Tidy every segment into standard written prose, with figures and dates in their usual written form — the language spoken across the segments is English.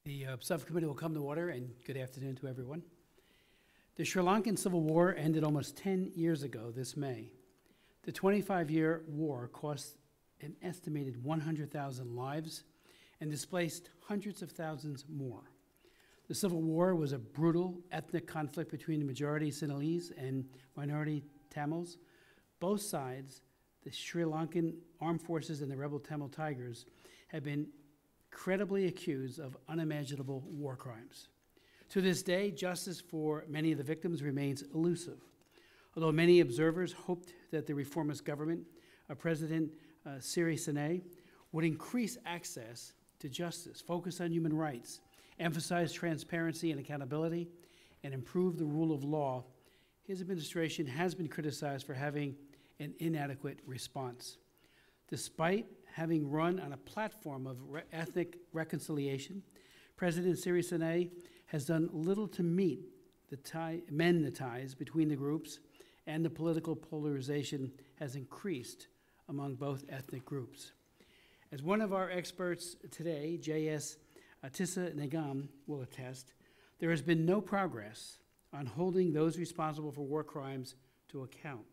The subcommittee will come to order, and good afternoon to everyone. The Sri Lankan Civil War ended almost 10 years ago this May. The 25-year war cost an estimated 100,000 lives and displaced hundreds of thousands more. The Civil War was a brutal ethnic conflict between the majority Sinhalese and minority Tamils. Both sides, the Sri Lankan Armed Forces and the rebel Tamil Tigers, have been credibly accused of unimaginable war crimes. To this day, justice for many of the victims remains elusive. Although many observers hoped that the reformist government of President Sri Lanka would increase access to justice, focus on human rights, emphasize transparency and accountability, and improve the rule of law, his administration has been criticized for having an inadequate response. Despite having run on a platform of ethnic reconciliation, President Sri Lanka has done little to mend the ties between the groups, and the political polarization has increased among both ethnic groups. As one of our experts today, J.S. Tissa Nagam, will attest, there has been no progress on holding those responsible for war crimes to account.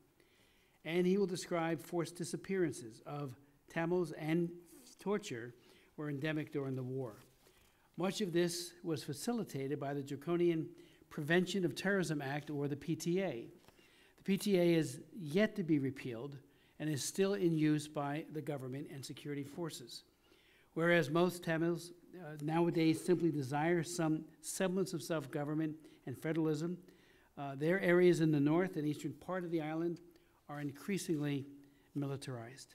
And he will describe forced disappearances of Tamils and torture were endemic during the war. Much of this was facilitated by the draconian Prevention of Terrorism Act, or the PTA. The PTA is yet to be repealed and is still in use by the government and security forces. Whereas most Tamils nowadays simply desire some semblance of self-government and federalism, their areas in the north and eastern part of the island are increasingly militarized.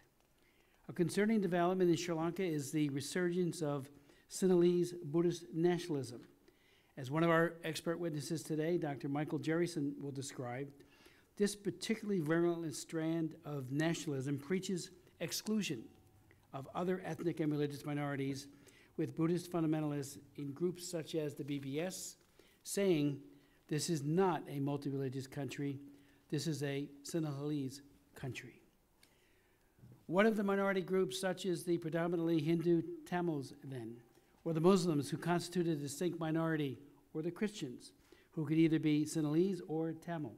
A concerning development in Sri Lanka is the resurgence of Sinhalese Buddhist nationalism. As one of our expert witnesses today, Dr. Michael Jerryson, will describe, this particularly virulent strand of nationalism preaches exclusion of other ethnic and religious minorities, with Buddhist fundamentalists in groups such as the BBS saying this is not a multi-religious country, this is a Sinhalese country. What of the minority groups such as the predominantly Hindu Tamils then, or the Muslims who constitute a distinct minority, or the Christians who could either be Sinhalese or Tamil?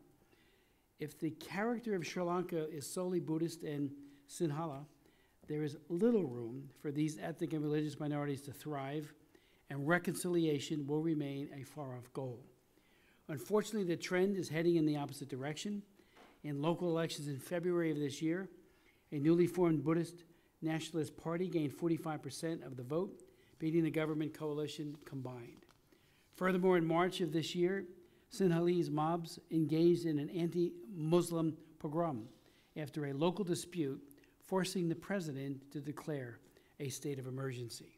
If the character of Sri Lanka is solely Buddhist and Sinhala, there is little room for these ethnic and religious minorities to thrive, and reconciliation will remain a far-off goal. Unfortunately, the trend is heading in the opposite direction. In local elections in February of this year, a newly formed Buddhist nationalist party gained 45% of the vote, beating the government coalition combined. Furthermore, in March of this year, Sinhalese mobs engaged in an anti-Muslim pogrom after a local dispute forcing the president to declare a state of emergency.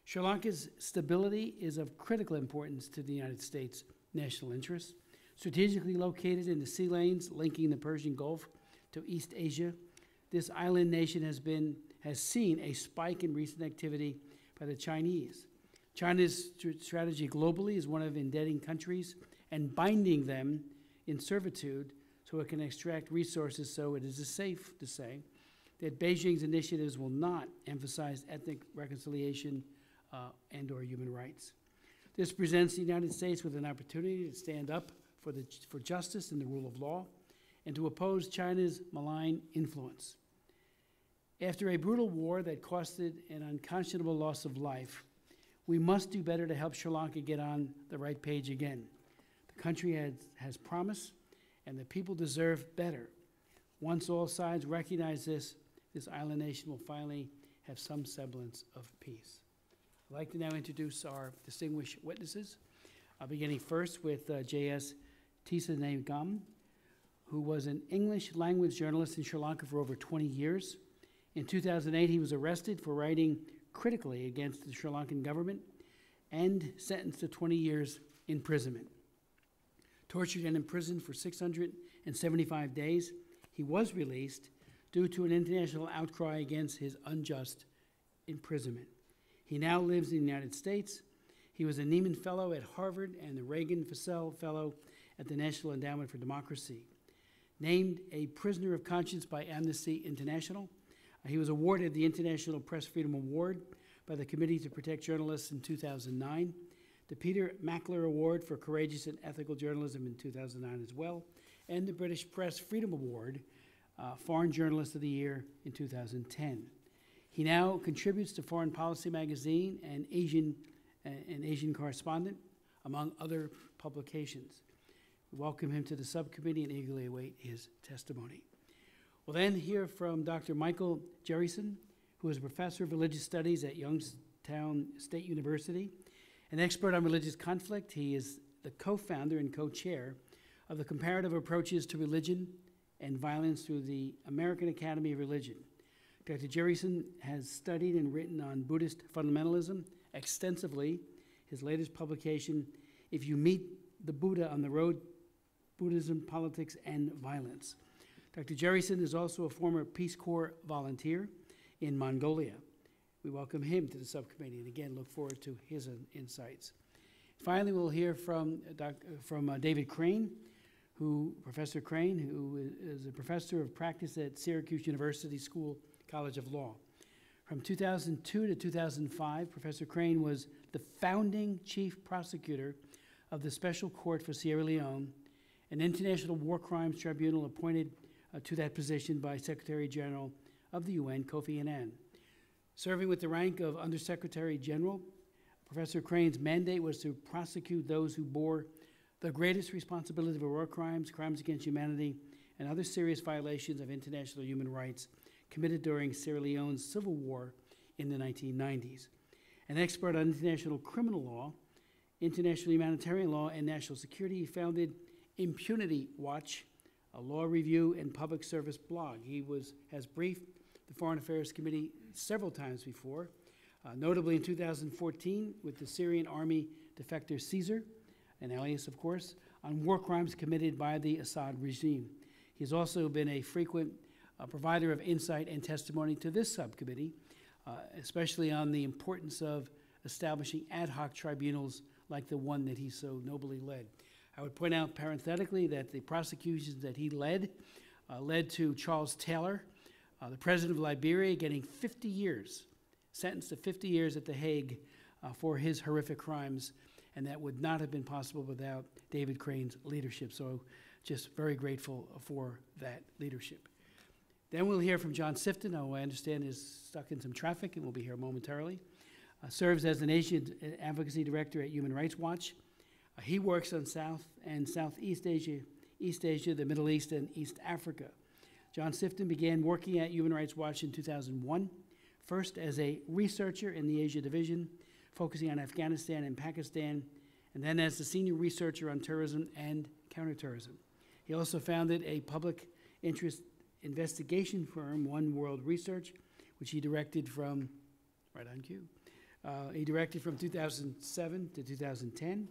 Sri Lanka's stability is of critical importance to the United States' national interests. Strategically located in the sea lanes linking the Persian Gulf to East Asia, this island nation has seen a spike in recent activity by the Chinese. China's strategy globally is one of indebting countries and binding them in servitude so it can extract resources, so it is safe to say that Beijing's initiatives will not emphasize ethnic reconciliation and or human rights. This presents the United States with an opportunity to stand up for justice and the rule of law and to oppose China's malign influence. After a brutal war that costed an unconscionable loss of life, we must do better to help Sri Lanka get on the right page again. The country has promise, and the people deserve better. Once all sides recognize this island nation will finally have some semblance of peace. I'd like to now introduce our distinguished witnesses, beginning first with J.S. Tissa Nagam, who was an English language journalist in Sri Lanka for over 20 years. In 2008, he was arrested for writing critically against the Sri Lankan government and sentenced to 20 years imprisonment. Tortured and imprisoned for 675 days, he was released due to an international outcry against his unjust imprisonment. He now lives in the United States. He was a Nieman Fellow at Harvard and the Reagan Fussell Fellow at the National Endowment for Democracy. Named a prisoner of conscience by Amnesty International, he was awarded the International Press Freedom Award by the Committee to Protect Journalists in 2009, the Peter Mackler Award for Courageous and Ethical Journalism in 2009 as well, and the British Press Freedom Award, Foreign Journalist of the Year in 2010. He now contributes to Foreign Policy Magazine and Asian Correspondent, among other publications. We welcome him to the subcommittee and eagerly await his testimony. We'll then hear from Dr. Michael Jerryson, who is a professor of religious studies at Youngstown State University, an expert on religious conflict. He is the co-founder and co-chair of the Comparative Approaches to Religion and Violence through the American Academy of Religion. Dr. Jerryson has studied and written on Buddhist fundamentalism extensively. His latest publication, If You Meet the Buddha on the Road, Buddhism, Politics, and Violence. Dr. Jerryson is also a former Peace Corps volunteer in Mongolia. We welcome him to the subcommittee and again look forward to his insights. Finally, we'll hear from David Crane, Professor Crane, who is a professor of practice at Syracuse University College of Law. From 2002 to 2005, Professor Crane was the founding chief prosecutor of the Special Court for Sierra Leone, an international war crimes tribunal appointed to that position by Secretary General of the UN, Kofi Annan. Serving with the rank of Undersecretary General, Professor Crane's mandate was to prosecute those who bore the greatest responsibility for war crimes, crimes against humanity, and other serious violations of international human rights committed during Sierra Leone's civil war in the 1990s. An expert on international criminal law, international humanitarian law, and national security, he founded Impunity Watch, a law review and public service blog. He has briefed the Foreign Affairs Committee several times before, notably in 2014 with the Syrian army defector Caesar, an alias of course, on war crimes committed by the Assad regime. He's also been a frequent provider of insight and testimony to this subcommittee, especially on the importance of establishing ad hoc tribunals like the one that he so nobly led. I would point out parenthetically that the prosecutions that he led to Charles Taylor, the president of Liberia, getting 50 years, sentenced to 50 years at The Hague for his horrific crimes, and that would not have been possible without David Crane's leadership. So just very grateful for that leadership. Then we'll hear from John Sifton, who I understand is stuck in some traffic and will be here momentarily. Serves as an Asian Advocacy Director at Human Rights Watch. He works on South and Southeast Asia, East Asia, the Middle East, and East Africa. John Sifton began working at Human Rights Watch in 2001, first as a researcher in the Asia Division, focusing on Afghanistan and Pakistan, and then as the senior researcher on terrorism and counterterrorism. He also founded a public interest investigation firm, One World Research, which he directed from, right on cue, he directed from 2007 to 2010.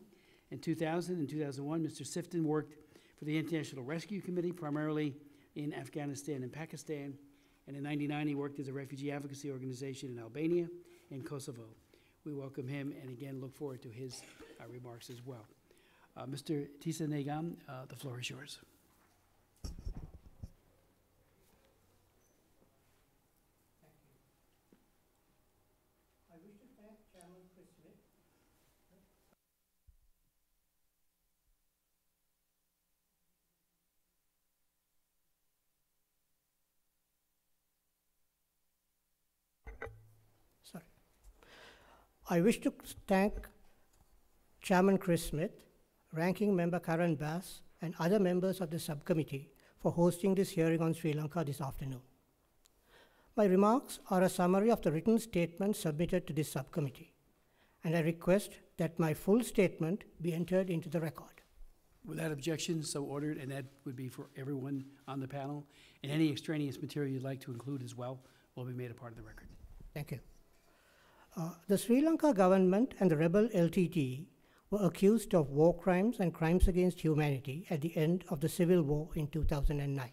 In 2000 and 2001, Mr. Sifton worked for the International Rescue Committee, primarily in Afghanistan and Pakistan. And in 1999, he worked as a refugee advocacy organization in Albania and Kosovo. We welcome him and again look forward to his remarks as well. Mr. Tisa Negam, the floor is yours. I wish to thank Chairman Chris Smith, Ranking Member Karen Bass, and other members of the subcommittee for hosting this hearing on Sri Lanka this afternoon. My remarks are a summary of the written statement submitted to this subcommittee, and I request that my full statement be entered into the record. Without objection, so ordered, and that would be for everyone on the panel. And any extraneous material you'd like to include as well will be made a part of the record. Thank you. The Sri Lanka government and the rebel LTTE were accused of war crimes and crimes against humanity at the end of the civil war in 2009.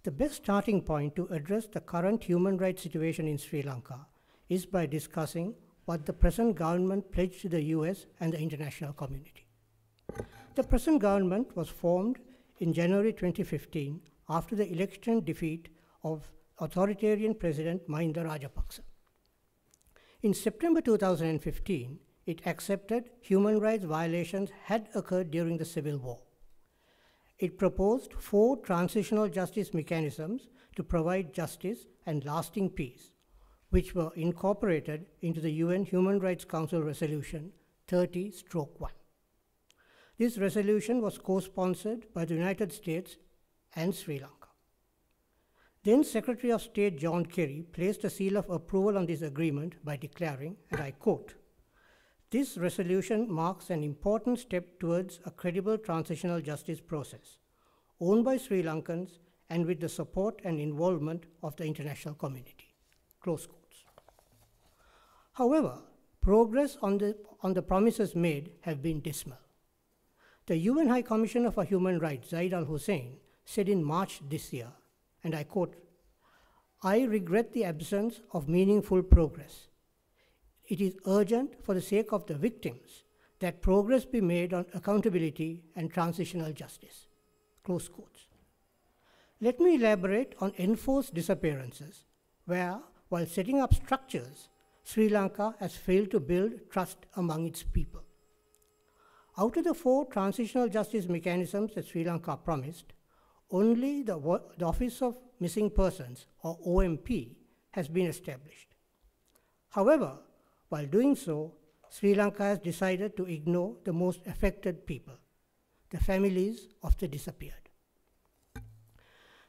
The best starting point to address the current human rights situation in Sri Lanka is by discussing what the present government pledged to the US and the international community. The present government was formed in January 2015 after the election defeat of authoritarian President Mahinda Rajapaksa. In September 2015, it accepted human rights violations had occurred during the Civil War. It proposed 4 transitional justice mechanisms to provide justice and lasting peace, which were incorporated into the UN Human Rights Council Resolution 30/1. This resolution was co-sponsored by the United States and Sri Lanka. Then Secretary of State John Kerry placed a seal of approval on this agreement by declaring, and I quote, "This resolution marks an important step towards a credible transitional justice process, owned by Sri Lankans and with the support and involvement of the international community." Close quotes. However, progress on the promises made have been dismal. The UN High Commissioner for Human Rights, Zaid al-Hussein, said in March this year, and I quote, "I regret the absence of meaningful progress. It is urgent for the sake of the victims that progress be made on accountability and transitional justice." Close quotes. Let me elaborate on enforced disappearances, where, while setting up structures, Sri Lanka has failed to build trust among its people. Out of the 4 transitional justice mechanisms that Sri Lanka promised, only the Office of Missing Persons, or OMP, has been established. However, while doing so, Sri Lanka has decided to ignore the most affected people, the families of the disappeared.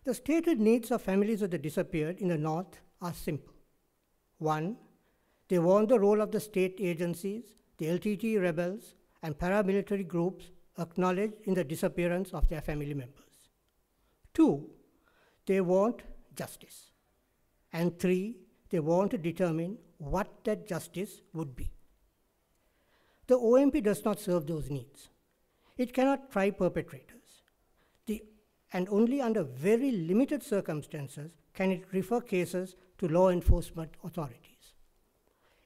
The stated needs of families of the disappeared in the North are simple. 1, they want the role of the state agencies, the LTT rebels, and paramilitary groups acknowledged in the disappearance of their family members. 2, they want justice. And 3, they want to determine what that justice would be. The OMP does not serve those needs. It cannot try perpetrators. And only under very limited circumstances can it refer cases to law enforcement authorities.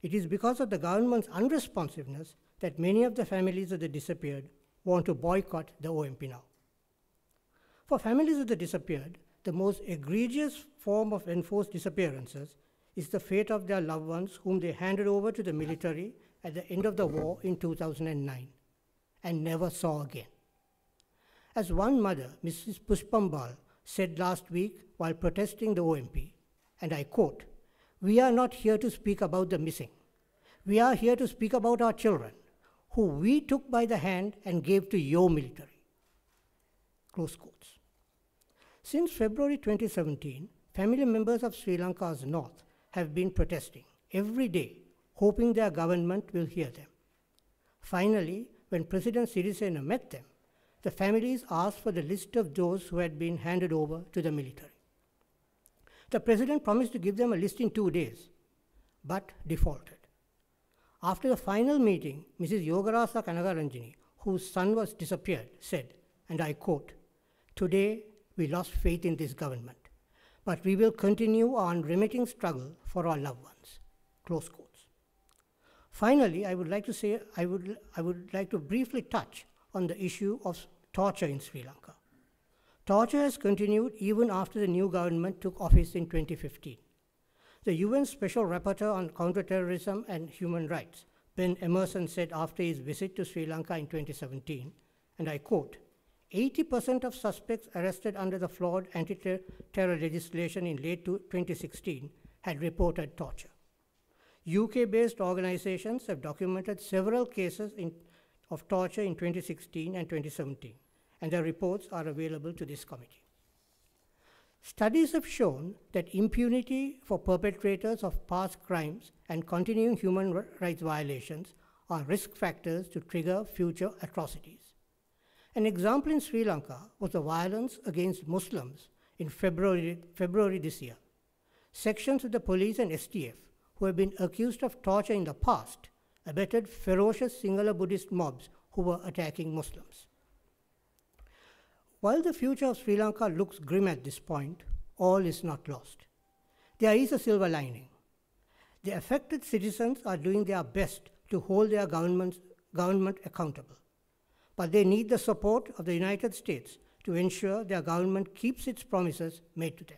It is because of the government's unresponsiveness that many of the families of the disappeared want to boycott the OMP now. For families of the disappeared, the most egregious form of enforced disappearances is the fate of their loved ones whom they handed over to the military at the end of the war in 2009 and never saw again. As one mother, Mrs. Pushpambal, said last week while protesting the OMP, and I quote, "We are not here to speak about the missing. We are here to speak about our children, who we took by the hand and gave to your military." Close quotes. Since February 2017, family members of Sri Lanka's north have been protesting every day, hoping their government will hear them. Finally, when President Sirisena met them, the families asked for the list of those who had been handed over to the military. The president promised to give them a list in 2 days, but defaulted. After the final meeting, Mrs. Yogarasa Kanagaranjini, whose son was disappeared, said, and I quote, "Today we lost faith in this government, but we will continue our unremitting struggle for our loved ones." Close quotes. Finally, I would like to briefly touch on the issue of torture in Sri Lanka. Torture has continued even after the new government took office in 2015. The UN Special Rapporteur on Counterterrorism and Human Rights, Ben Emerson, said after his visit to Sri Lanka in 2017, and I quote, 80% of suspects arrested under the flawed anti-terror legislation in late 2016 had reported torture. UK-based organizations have documented several cases of torture in 2016 and 2017, and their reports are available to this committee. Studies have shown that impunity for perpetrators of past crimes and continuing human rights violations are risk factors to trigger future atrocities. An example in Sri Lanka was the violence against Muslims in February this year. Sections of the police and STF who have been accused of torture in the past abetted ferocious Sinhala Buddhist mobs who were attacking Muslims. While the future of Sri Lanka looks grim at this point, all is not lost. There is a silver lining. The affected citizens are doing their best to hold their government accountable, but they need the support of the United States to ensure their government keeps its promises made to them.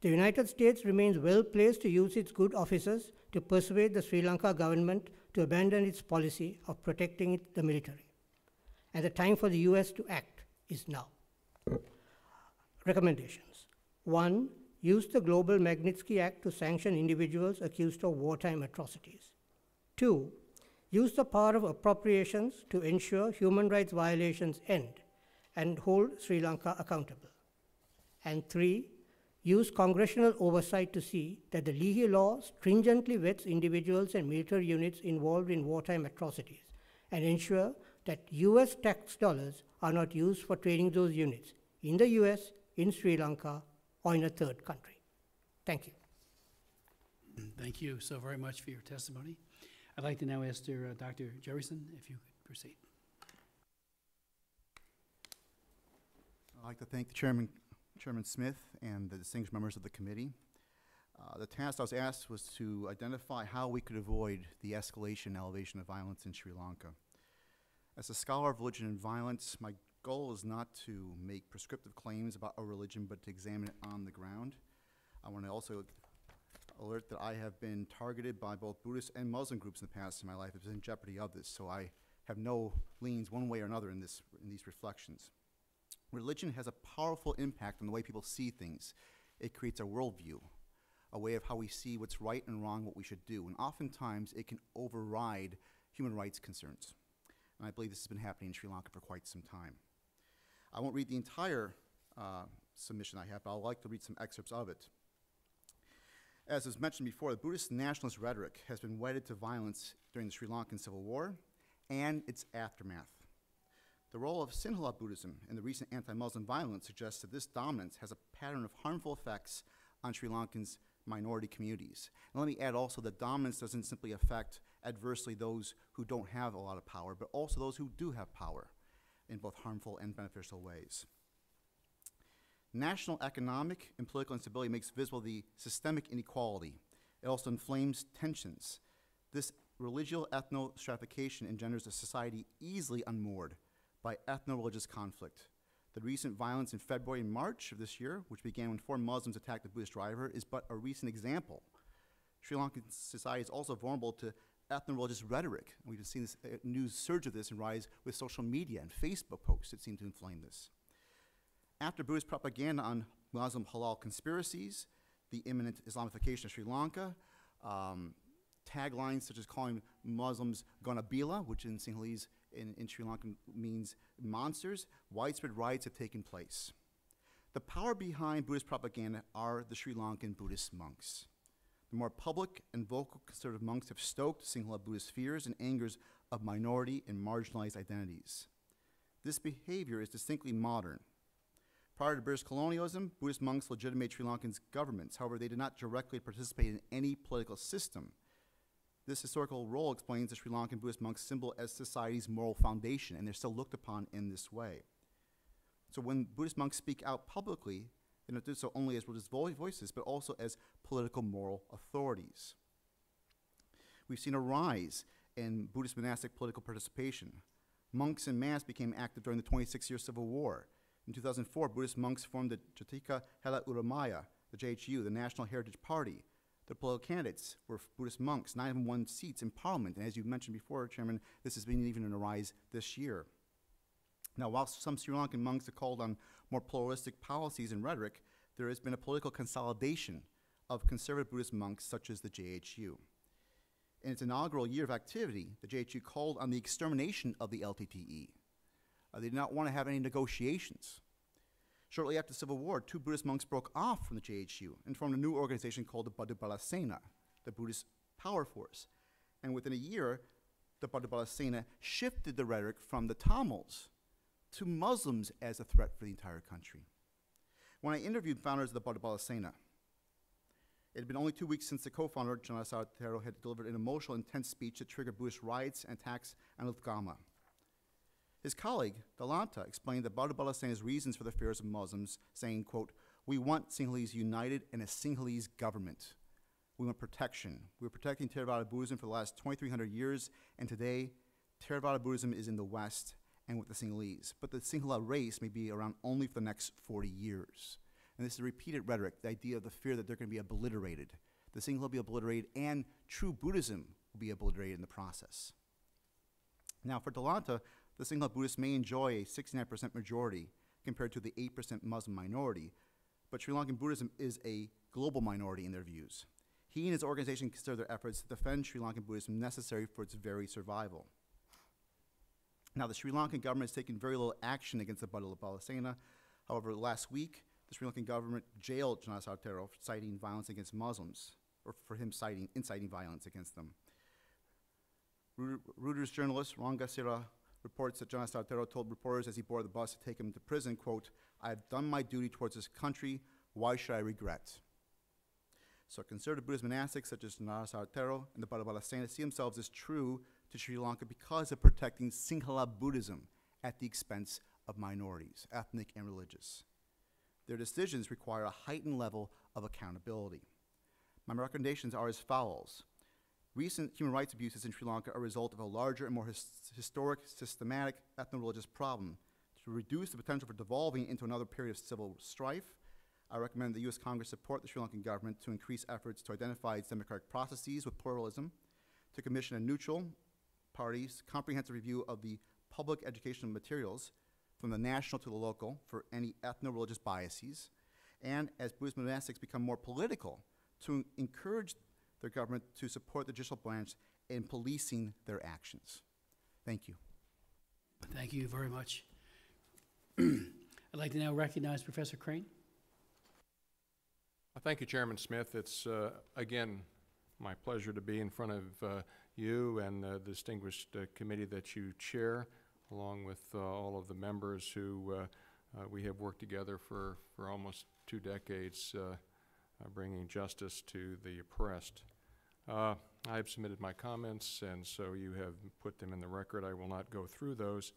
The United States remains well placed to use its good offices to persuade the Sri Lanka government to abandon its policy of protecting the military. And the time for the US to act is now. Recommendations. 1. Use the Global Magnitsky Act to sanction individuals accused of wartime atrocities. 2. Use the power of appropriations to ensure human rights violations end and hold Sri Lanka accountable. And 3. Use congressional oversight to see that the Leahy Law stringently vets individuals and military units involved in wartime atrocities and ensure that US tax dollars are not used for training those units in the US, in Sri Lanka, or in a third country. Thank you. Thank you so very much for your testimony. I'd like to now ask Dr. Jerryson if you could proceed. I'd like to thank the Chairman Smith and the distinguished members of the committee. The task I was asked was to identify how we could avoid the escalation and elevation of violence in Sri Lanka. As a scholar of religion and violence, my goal is not to make prescriptive claims about a religion, but to examine it on the ground. I want to also alert that I have been targeted by both Buddhist and Muslim groups in the past in my life. I've been in jeopardy of this, so I have no leans one way or another in these reflections. Religion has a powerful impact on the way people see things. It creates a worldview, a way of how we see what's right and wrong, what we should do, and oftentimes it can override human rights concerns. And I believe this has been happening in Sri Lanka for quite some time. I won't read the entire submission I have, but I'd like to read some excerpts of it. As was mentioned before, the Buddhist nationalist rhetoric has been wedded to violence during the Sri Lankan Civil War and its aftermath. The role of Sinhala Buddhism in the recent anti-Muslim violence suggests that this dominance has a pattern of harmful effects on Sri Lankans' minority communities. And let me add also that dominance doesn't simply affect adversely those who don't have a lot of power, but also those who do have power in both harmful and beneficial ways. National economic and political instability makes visible the systemic inequality. It also inflames tensions. This religio-ethno-stratification engenders a society easily unmoored by ethno-religious conflict. The recent violence in February and March of this year, which began when 4 Muslims attacked a Buddhist driver, is but a recent example. Sri Lankan society is also vulnerable to ethno-religious rhetoric. And we've seen this news surge of this and rise with social media and Facebook posts that seem to inflame this. After Buddhist propaganda on Muslim halal conspiracies, the imminent Islamification of Sri Lanka, taglines such as calling Muslims Gonabila, which in Sinhalese in Sri Lanka means monsters, widespread riots have taken place. The power behind Buddhist propaganda are the Sri Lankan Buddhist monks. The more public and vocal conservative monks have stoked Sinhala Buddhist fears and angers of minority and marginalized identities. This behavior is distinctly modern. Prior to British colonialism, Buddhist monks legitimate Sri Lankan governments. However, they did not directly participate in any political system. This historical role explains the Sri Lankan Buddhist monks' symbol as society's moral foundation, and they're still looked upon in this way. So when Buddhist monks speak out publicly, they don't do so only as religious voices, but also as political moral authorities. We've seen a rise in Buddhist monastic political participation. Monks en masse became active during the 26-year Civil War. In 2004, Buddhist monks formed the Jatika Hela Uramaya, the JHU, the National Heritage Party. The political candidates were Buddhist monks. 9 of them won seats in Parliament. And as you mentioned before, Chairman, this has been even on a rise this year. Now, while some Sri Lankan monks have called on more pluralistic policies and rhetoric, there has been a political consolidation of conservative Buddhist monks such as the JHU. In its inaugural year of activity, the JHU called on the extermination of the LTTE. They did not want to have any negotiations. Shortly after the Civil War, 2 Buddhist monks broke off from the JHU and formed a new organization called the Buddha Sena, the Buddhist Power Force. And within a year, the Buddha Sena shifted the rhetoric from the Tamils to Muslims as a threat for the entire country. When I interviewed founders of the Buddha Sena, it had been only 2 weeks since the co-founder, Janara Saratero, had delivered an emotional, intense speech that triggered Buddhist riots and attacks on Uthgama. His colleague, Dalanta, explained the Buddha Sena's reasons for the fears of Muslims, saying, quote, "We want Sinhalese united in a Sinhalese government. We want protection. We were protecting Theravada Buddhism for the last 2,300 years, and today, Theravada Buddhism is in the West and with the Sinhalese. But the Sinhala race may be around only for the next 40 years. And this is repeated rhetoric, the idea of the fear that they're going to be obliterated. The Sinhala will be obliterated, and true Buddhism will be obliterated in the process. Now, for Delanta, the Sinhala Buddhists may enjoy a 69% majority compared to the 8% Muslim minority, but Sri Lankan Buddhism is a global minority in their views. He and his organization consider their efforts to defend Sri Lankan Buddhism necessary for its very survival. Now, the Sri Lankan government has taken very little action against the Buddha Sena. However, last week, the Sri Lankan government jailed Jonas Artero for citing violence against Muslims, or for him inciting violence against them. Reuters journalist Ranga Sira reports that Jonas Artero told reporters as he boarded the bus to take him to prison, quote, "I have done my duty towards this country. Why should I regret?" So conservative Buddhist monastics such as Jonas Artero and the Buddha Sena see themselves as true to Sri Lanka because of protecting Sinhala Buddhism at the expense of minorities, ethnic and religious. Their decisions require a heightened level of accountability. My recommendations are as follows. Recent human rights abuses in Sri Lanka are a result of a larger and more historic, systematic, ethno-religious problem. To reduce the potential for devolving into another period of civil strife, I recommend the U.S. Congress support the Sri Lankan government to increase efforts to identify its democratic processes with pluralism, to commission a neutral party's comprehensive review of the public educational materials from the national to the local for any ethno-religious biases, and as Buddhist monastics become more political, to encourage their government to support the judicial branch in policing their actions. Thank you. Thank you very much. I'd like to now recognize Professor Crane. Thank you, Chairman Smith. It's, again, my pleasure to be in front of you and the distinguished committee that you chair, along with all of the members who we have worked together for almost 2 decades, bringing justice to the oppressed. I have submitted my comments, and so you have put them in the record. I will not go through those.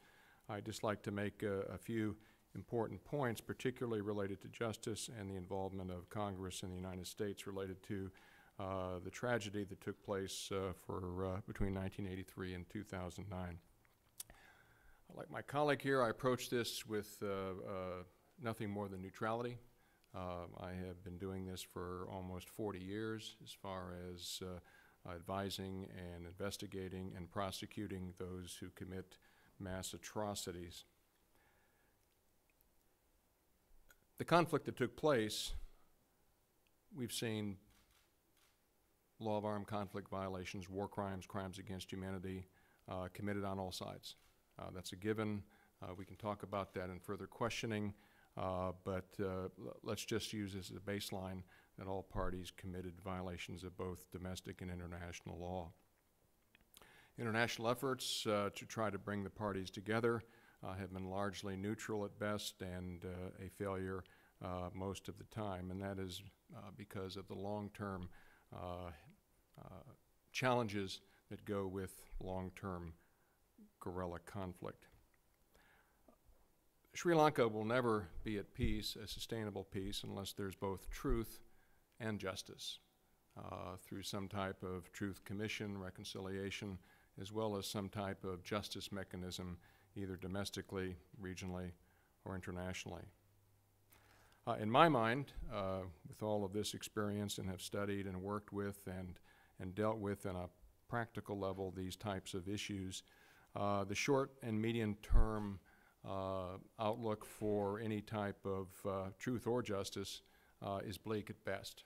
I'd just like to make a few important points, particularly related to justice and the involvement of Congress in the United States related to the tragedy that took place between 1983 and 2009. Like my colleague here, I approach this with nothing more than neutrality. I have been doing this for almost 40 years as far as advising and investigating and prosecuting those who commit mass atrocities. The conflict that took place, we've seen law of armed conflict violations, war crimes, crimes against humanity committed on all sides. That's a given. We can talk about that in further questioning, but let's just use this as a baseline that all parties committed violations of both domestic and international law. International efforts to try to bring the parties together have been largely neutral at best and a failure most of the time, and that is because of the long-term challenges that go with long-term guerrilla conflict. Sri Lanka will never be at peace, a sustainable peace, unless there's both truth and justice through some type of truth commission, reconciliation, as well as some type of justice mechanism, either domestically, regionally, or internationally. In my mind, with all of this experience and have studied and worked with and dealt with on a practical level these types of issues, the short and medium term outlook for any type of truth or justice is bleak at best.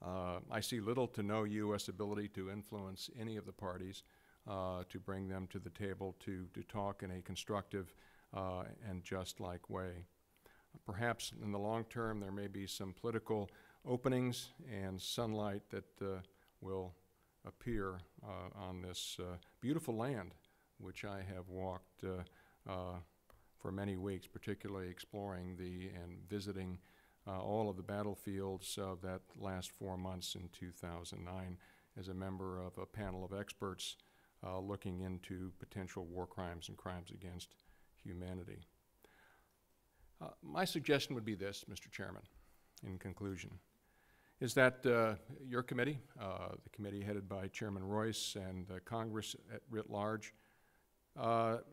I see little to no U.S. ability to influence any of the parties to bring them to the table to talk in a constructive and just-like way. Perhaps in the long term there may be some political openings and sunlight that will appear on this beautiful land which I have walked for many weeks, particularly exploring and visiting all of the battlefields of that last 4 months in 2009 as a member of a panel of experts looking into potential war crimes and crimes against humanity. My suggestion would be this, Mr. Chairman, in conclusion, is that your committee, the committee headed by Chairman Royce and Congress at writ large,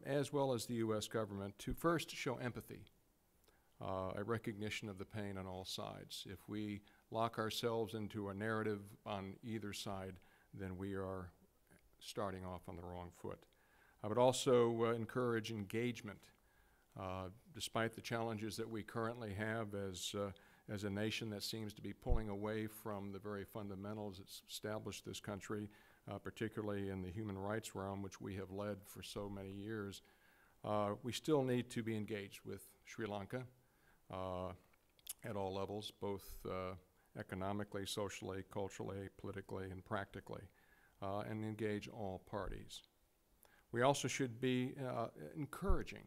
as well as the U.S. government, to first show empathy a recognition of the pain on all sides. If we lock ourselves into a narrative on either side, then we are starting off on the wrong foot. I would also encourage engagement. Despite the challenges that we currently have as a nation that seems to be pulling away from the very fundamentals that established this country, particularly in the human rights realm, which we have led for so many years, we still need to be engaged with Sri Lanka at all levels, both economically, socially, culturally, politically, and practically, and engage all parties. We also should be encouraging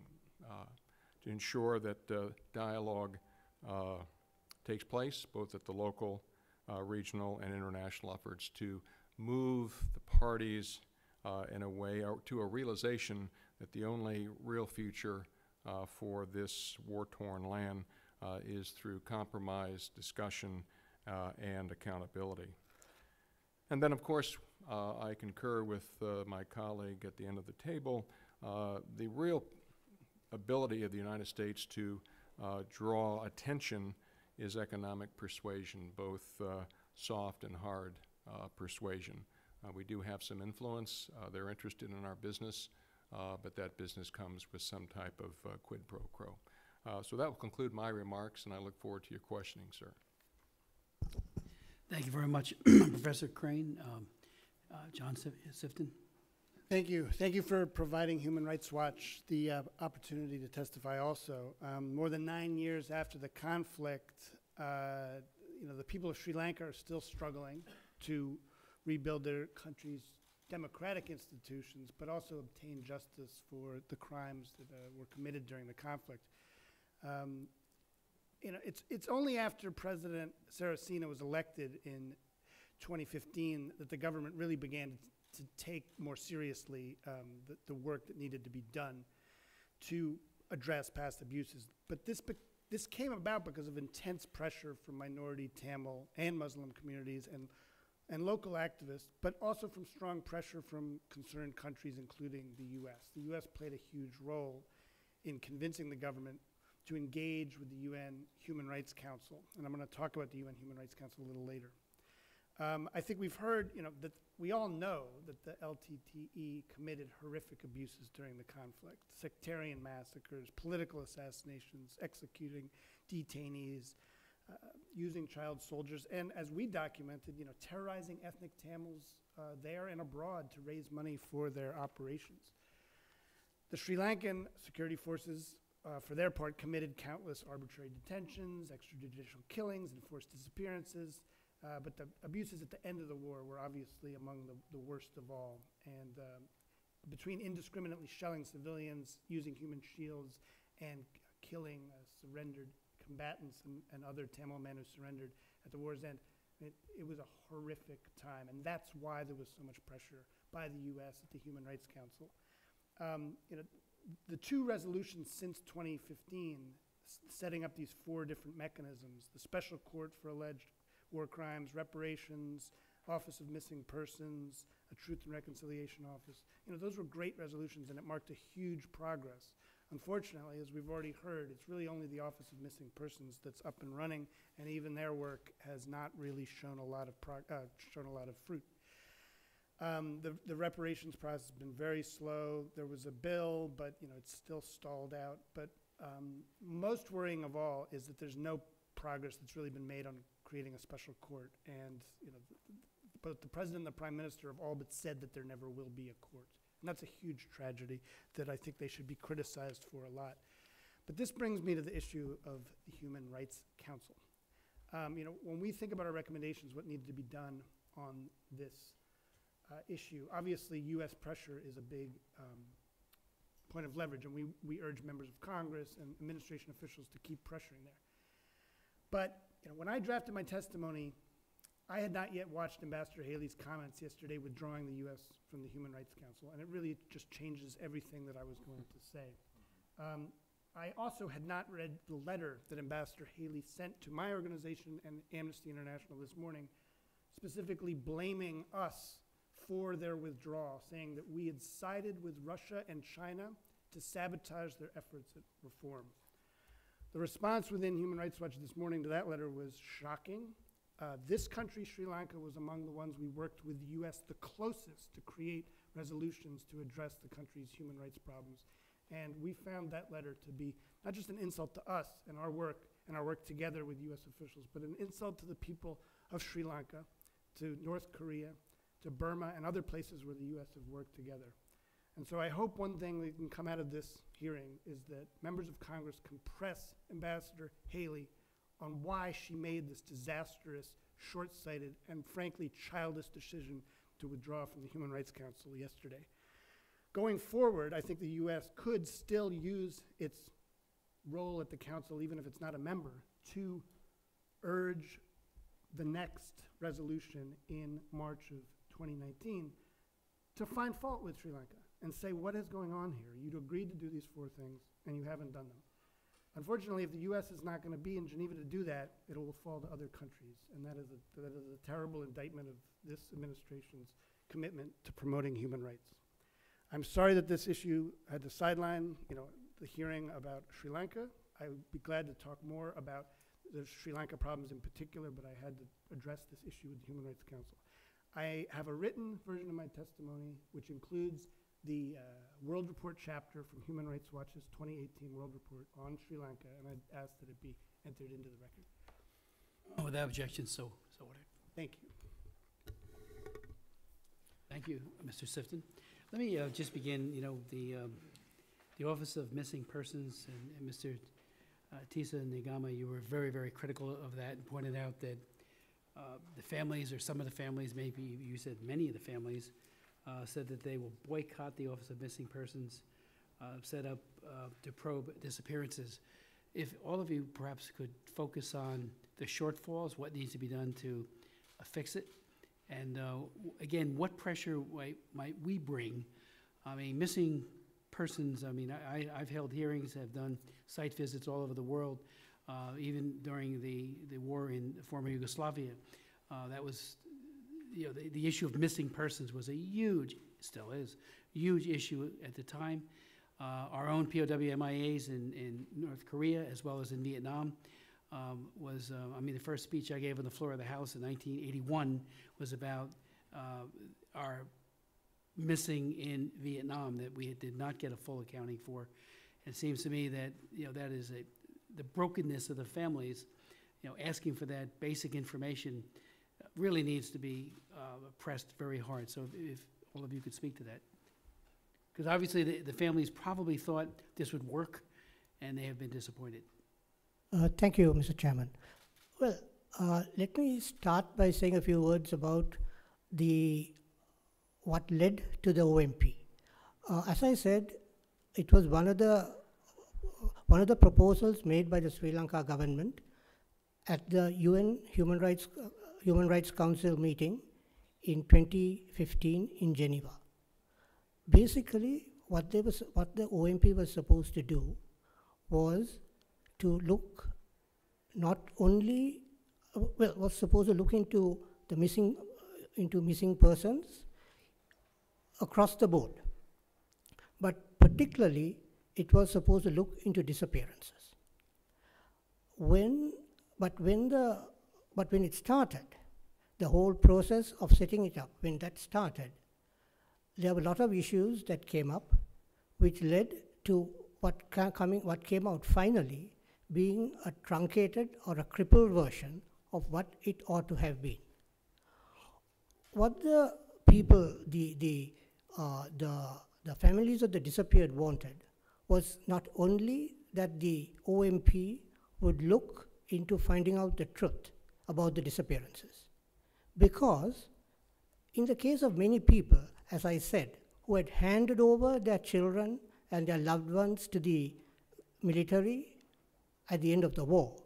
to ensure that dialogue takes place both at the local, regional, and international efforts to move the parties in a way to a realization that the only real future for this war-torn land is through compromise, discussion, and accountability. And then, of course, I concur with my colleague at the end of the table. The real ability of the United States to draw attention is economic persuasion, both soft and hard persuasion. We do have some influence. They're interested in our business, but that business comes with some type of quid pro quo. So that will conclude my remarks, and I look forward to your questioning, sir. Thank you very much, Professor Crane. John Sifton. Thank you. Thank you for providing Human Rights Watch the opportunity to testify also. More than 9 years after the conflict, the people of Sri Lanka are still struggling to rebuild their country's democratic institutions, but also obtain justice for the crimes that were committed during the conflict. It's only after President Saracena was elected in 2015 that the government really began to take more seriously the work that needed to be done to address past abuses. But this came about because of intense pressure from minority Tamil and Muslim communities and local activists, but also from strong pressure from concerned countries, including the U.S. The U.S. played a huge role in convincing the government to engage with the UN Human Rights Council. And I'm going to talk about the UN Human Rights Council a little later. I think we've heard, that we all know that the LTTE committed horrific abuses during the conflict: sectarian massacres, political assassinations, executing detainees, using child soldiers, and as we documented, terrorizing ethnic Tamils there and abroad to raise money for their operations. The Sri Lankan security forces, for their part, committed countless arbitrary detentions, extrajudicial killings, and forced disappearances. But the abuses at the end of the war were obviously among the worst of all. And between indiscriminately shelling civilians, using human shields, and killing surrendered combatants and other Tamil men who surrendered at the war's end, it was a horrific time. And that's why there was so much pressure by the U.S. at the Human Rights Council. The two resolutions since 2015 setting up these 4 different mechanisms: the Special Court for Alleged War Crimes, Reparations, Office of Missing Persons, a Truth and Reconciliation Office. Those were great resolutions, and it marked a huge progress. Unfortunately, as we've already heard, it's really only the Office of Missing Persons that's up and running, and even their work has not really shown a lot of fruit. The reparations process has been very slow. There was a bill, but it's still stalled out. But most worrying of all is that there's no progress that's really been made on creating a special court. And both the president and the prime minister have all but said that there never will be a court. And that's a huge tragedy that I think they should be criticized for a lot. But this brings me to the issue of the Human Rights Council. When we think about our recommendations, what needs to be done on this issue, obviously U.S. pressure is a big point of leverage, and we urge members of Congress and administration officials to keep pressuring there. But when I drafted my testimony, I had not yet watched Ambassador Haley's comments yesterday withdrawing the U.S. from the Human Rights Council, and it really just changes everything that I was going to say. I also had not read the letter that Ambassador Haley sent to my organization and Amnesty International this morning, specifically blaming us for their withdrawal, saying that we had sided with Russia and China to sabotage their efforts at reform. The response within Human Rights Watch this morning to that letter was shocking. This country, Sri Lanka, was among the ones we worked with the US the closest to create resolutions to address the country's human rights problems. And we found that letter to be not just an insult to us and our work together with US officials, but an insult to the people of Sri Lanka, to North Korea, to Burma, and other places where the US have worked together. And so I hope one thing that can come out of this hearing is that members of Congress can press Ambassador Haley on why she made this disastrous, short-sighted, and frankly childish decision to withdraw from the Human Rights Council yesterday. Going forward, I think the US could still use its role at the Council, even if it's not a member, to urge the next resolution in March of 2019 to find fault with Sri Lanka and say, what is going on here? You'd agreed to do these 4 things, and you haven't done them. Unfortunately, if the US is not going to be in Geneva to do that, it will fall to other countries, and that is a terrible indictment of this administration's commitment to promoting human rights. I'm sorry that this issue had to sideline, the hearing about Sri Lanka. I would be glad to talk more about the Sri Lanka problems in particular, but I had to address this issue with the Human Rights Council. I have a written version of my testimony, which includes the World Report chapter from Human Rights Watch's 2018 World Report on Sri Lanka, and I'd ask that it be entered into the record. Without objection, so ordered. Thank you. Thank you, Mr. Sifton. Let me just begin, the Office of Missing Persons and Mr. Tisa Nigama, you were very, very critical of that and pointed out that the families, or some of the families, maybe you said many of the families, said that they will boycott the Office of Missing Persons, set up to probe disappearances. If all of you perhaps could focus on the shortfalls, what needs to be done to fix it, and again, what pressure might we bring? I mean, missing persons, I've held hearings, have done site visits all over the world, even during the war in former Yugoslavia. That was, the issue of missing persons was a huge, still is, huge issue at the time. Our own POW MIAs in North Korea, as well as in Vietnam, was, the first speech I gave on the floor of the House in 1981 was about our missing in Vietnam that we did not get a full accounting for. It seems to me that, that is the brokenness of the families, asking for that basic information really needs to be pressed very hard. So if all of you could speak to that. Because obviously the families probably thought this would work, and they have been disappointed. Thank you, Mr. Chairman. Well, let me start by saying a few words about what led to the OMP. As I said, it was one of the proposals made by the Sri Lanka government at the UN Human Rights Council meeting in 2015 in Geneva. Basically, what the OMP was supposed to do was to look not only, was supposed to look into the missing persons across the board, but particularly it was supposed to look into disappearances. But when it started, the whole process of setting it up, when that started, there were a lot of issues that came up, which led to what came out finally being a truncated or a crippled version of what it ought to have been. What the people, the families of the disappeared wanted was not only that the OMP would look into finding out the truth about the disappearances, because in the case of many people, as I said, who had handed over their children and their loved ones to the military at the end of the war,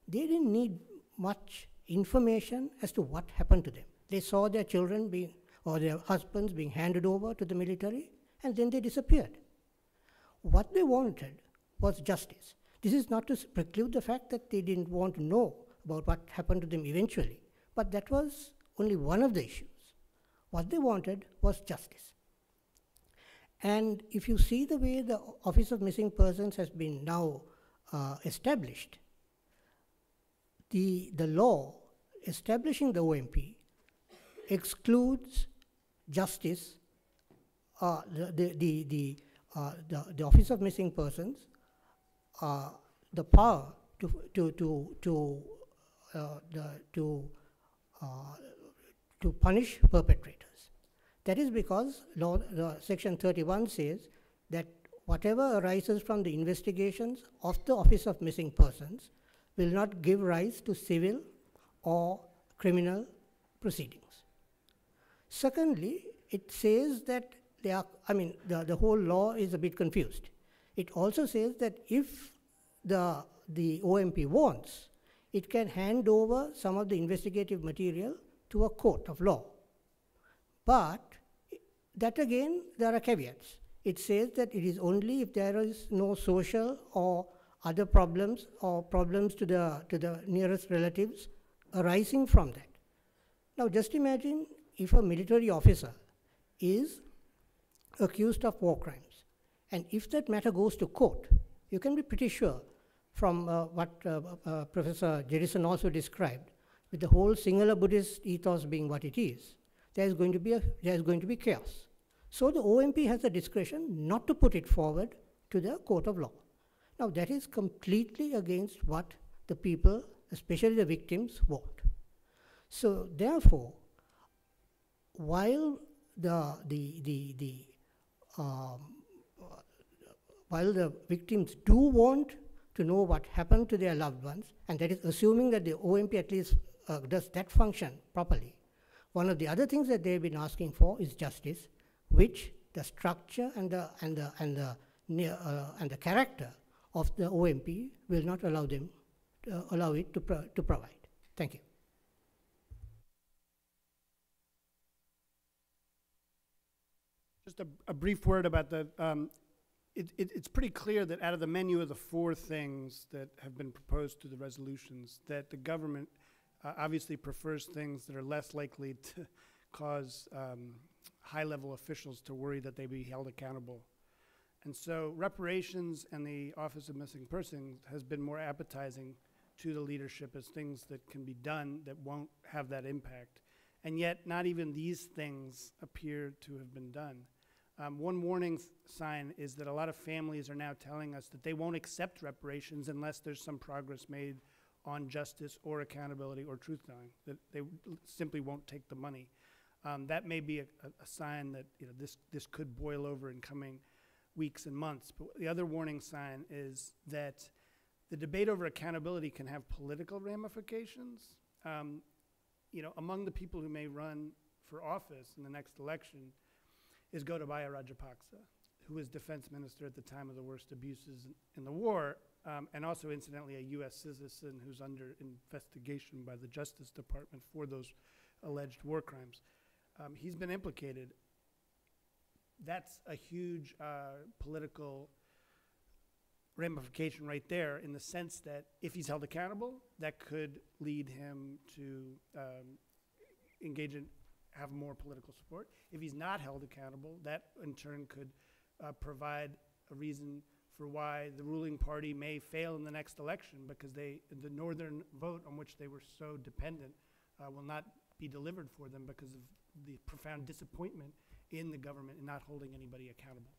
they didn't need much information as to what happened to them. They saw their children or their husbands being handed over to the military, and then they disappeared. What they wanted was justice. This is not to preclude the fact that they didn't want to know about what happened to them eventually, but that was only one of the issues. What they wanted was justice. And if you see the way the Office of Missing Persons has been now established, the law establishing the OMP excludes justice, the Office of Missing Persons, the power to punish perpetrators. That is because Section 31 says that whatever arises from the investigations of the Office of Missing Persons will not give rise to civil or criminal proceedings. Secondly, it says that the whole law is a bit confused. It also says that if the OMP wants, it can hand over some of the investigative material to a court of law. But that again, there are caveats. It says that it is only if there is no social or other problems or problems to the nearest relatives arising from that. Now just imagine if a military officer is accused of war crimes, and if that matter goes to court, you can be pretty sure from what Professor Jerison also described, with the whole singular Buddhist ethos being what it is, there's going to be chaos. So the OMP has the discretion not to put it forward to the court of law. Now that is completely against what the people, especially the victims, want. So therefore, while the victims do want to know what happened to their loved ones, and that is assuming that the OMP at least does that function properly, one of the other things that they've been asking for is justice, which the structure and the character of the OMP will not allow them allow it to provide. Thank you. Just a brief word about the, it's pretty clear that out of the menu of the 4 things that have been proposed to the resolutions, that the government obviously prefers things that are less likely to cause high-level officials to worry that they be held accountable. And so reparations and the Office of Missing Persons has been more appetizing to the leadership as things that can be done that won't have that impact. And yet, not even these things appear to have been done. One warning sign is that a lot of families are now telling us that they won't accept reparations unless there's some progress made on justice or accountability or truth-telling, that they simply won't take the money. That may be a sign that this could boil over in coming weeks and months. But the other warning sign is that the debate over accountability can have political ramifications. Among the people who may run for office in the next election is Gotabaya Rajapaksa, who was defense minister at the time of the worst abuses in the war, and also incidentally a US citizen who's under investigation by the Justice Department for those alleged war crimes. He's been implicated. That's a huge political ramification right there, in the sense that if he's held accountable, that could lead him to have more political support. If he's not held accountable, that in turn could provide a reason for why the ruling party may fail in the next election, because the northern vote on which they were so dependent will not be delivered for them because of the profound disappointment in the government and not holding anybody accountable.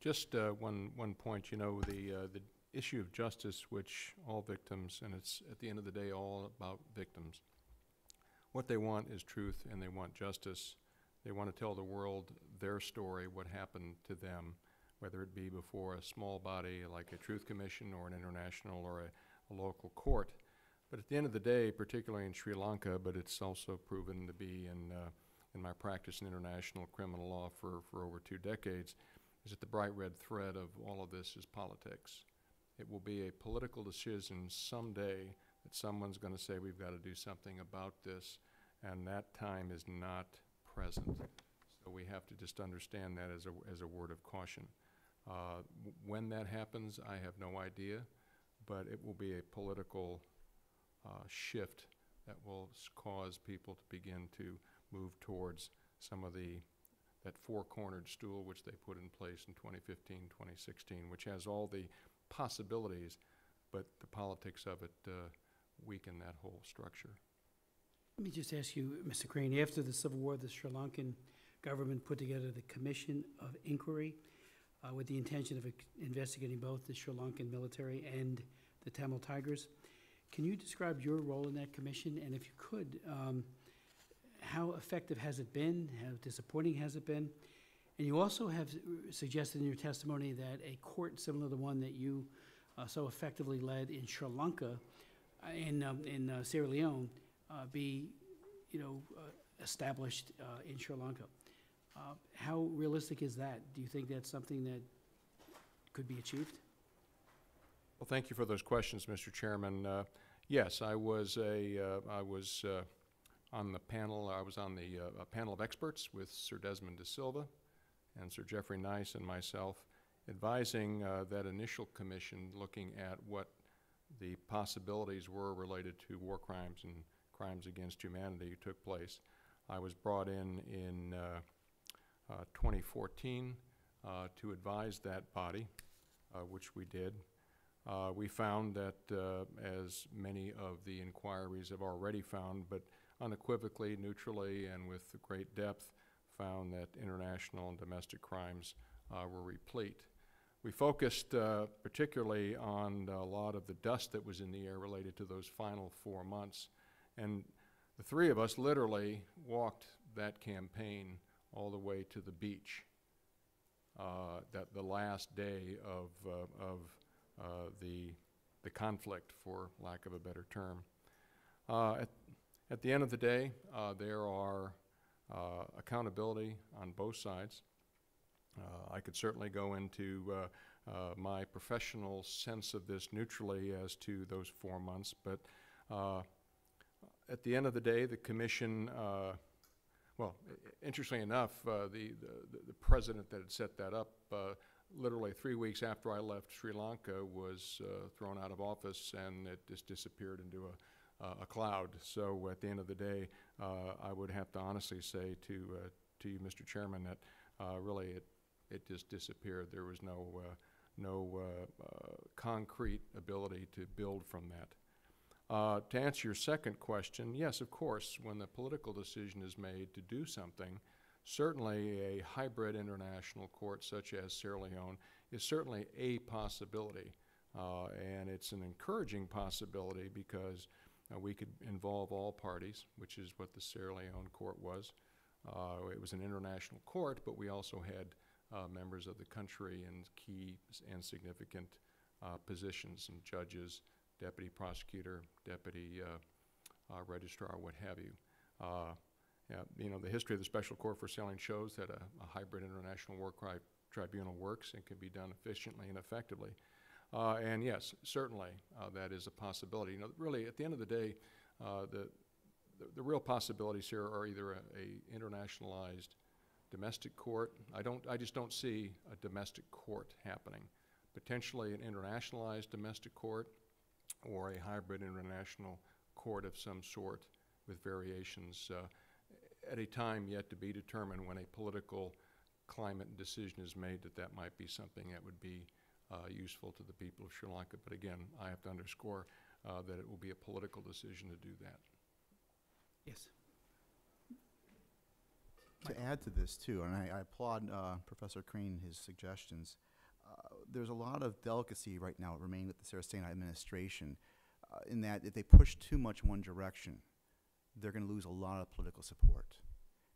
Just one point, the issue of justice, which all victims, and it's at the end of the day all about victims, what they want is truth and they want justice. They want to tell the world their story, what happened to them, whether it be before a small body like a truth commission or an international or a local court. But at the end of the day, particularly in Sri Lanka, but it's also proven to be in my practice in international criminal law for over 2 decades, is that the bright red thread of all of this is politics. It will be a political decision someday that someone's going to say we've got to do something about this, and that time is not present. So we have to just understand that as a word of caution. When that happens, I have no idea, but it will be a political shift that will cause people to begin to move towards some of the that four-cornered stool which they put in place in 2015, 2016, which has all the possibilities, but the politics of it weaken that whole structure. Let me just ask you, Mr. Crane, after the Civil War, the Sri Lankan government put together the Commission of Inquiry with the intention of investigating both the Sri Lankan military and the Tamil Tigers. Can you describe your role in that commission? And if you could, how effective has it been? How disappointing has it been? And you also have suggested in your testimony that a court similar to the one that you so effectively led in Sri Lanka, in Sierra Leone, be, established in Sri Lanka. How realistic is that? Do you think that's something that could be achieved? Well, thank you for those questions, Mr. Chairman. Yes, I was on the panel. I was on the panel of experts with Sir Desmond de Silva and Sir Jeffrey Nice and myself, advising that initial commission looking at what the possibilities were related to war crimes and crimes against humanity took place. I was brought in 2014 to advise that body, which we did. We found that, as many of the inquiries have already found, but unequivocally, neutrally, and with great depth, found that international and domestic crimes were replete. We focused particularly on a lot of the dust that was in the air related to those final 4 months. And the three of us literally walked that campaign all the way to the beach, that the last day of the conflict, for lack of a better term. At the end of the day, there are accountability on both sides. I could certainly go into my professional sense of this neutrally as to those 4 months, but at the end of the day, the commission, well, interestingly enough, the president that had set that up, literally 3 weeks after I left Sri Lanka, was thrown out of office, and it just disappeared into a cloud. So at the end of the day, I would have to honestly say to you, Mr. Chairman, that really it just disappeared. There was no concrete ability to build from that. To answer your second question, yes, of course, when the political decision is made to do something, certainly a hybrid international court such as Sierra Leone is certainly a possibility. And it's an encouraging possibility because we could involve all parties, which is what the Sierra Leone court was. It was an international court, but we also had members of the country in key and significant positions, and judges, deputy prosecutor, deputy registrar, what have you. The history of the Special Court for Sailing shows that a hybrid international war tribunal works and can be done efficiently and effectively. And yes, certainly that is a possibility. Really, at the end of the day, the real possibilities here are either a internationalized domestic court. I just don't see a domestic court happening. Potentially an internationalized domestic court, or a hybrid international court of some sort with variations at a time yet to be determined, when a political climate and decision is made that might be something that would be useful to the people of Sri Lanka. But again, I have to underscore that it will be a political decision to do that. Yes. To add to this too, and I applaud Professor Crane, his suggestions. There's a lot of delicacy right now remaining with the Sarasena administration, in that if they push too much one direction, they're going to lose a lot of political support.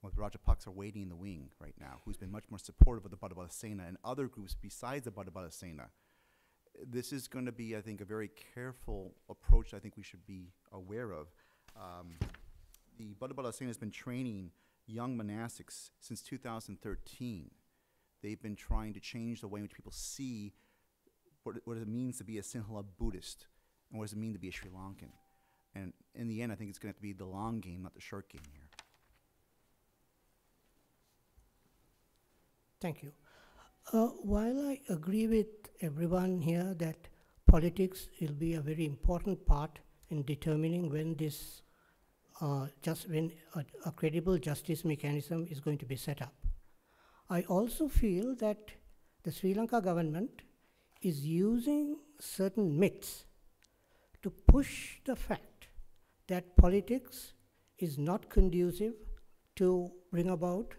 With Rajapaksa waiting in the wing right now, who's been much more supportive of the Buddhist Sena and other groups besides the Buddhist Sena, this is going to be, I think, a very careful approach I think we should be aware of. The Buddhist Sena has been training young monastics since 2013. They've been trying to change the way in which people see what it means to be a Sinhala Buddhist and what does it mean to be a Sri Lankan. And in the end, I think it's going to have to be the long game, not the short game here. Thank you. While I agree with everyone here that politics will be a very important part in determining when this, when a credible justice mechanism is going to be set up, I also feel that the Sri Lanka government is using certain myths to push the fact that politics is not conducive to bring about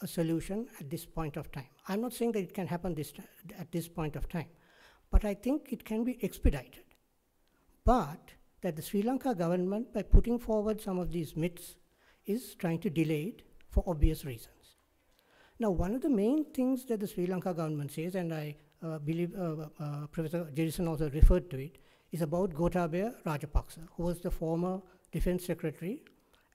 a solution at this point of time. I'm not saying that it can happen at this point of time, but I think it can be expedited. But that the Sri Lanka government, by putting forward some of these myths, is trying to delay it for obvious reasons. Now, one of the main things that the Sri Lanka government says, and I believe Professor Jerison also referred to it, is about Gotabaya Rajapaksa, who was the former defense secretary,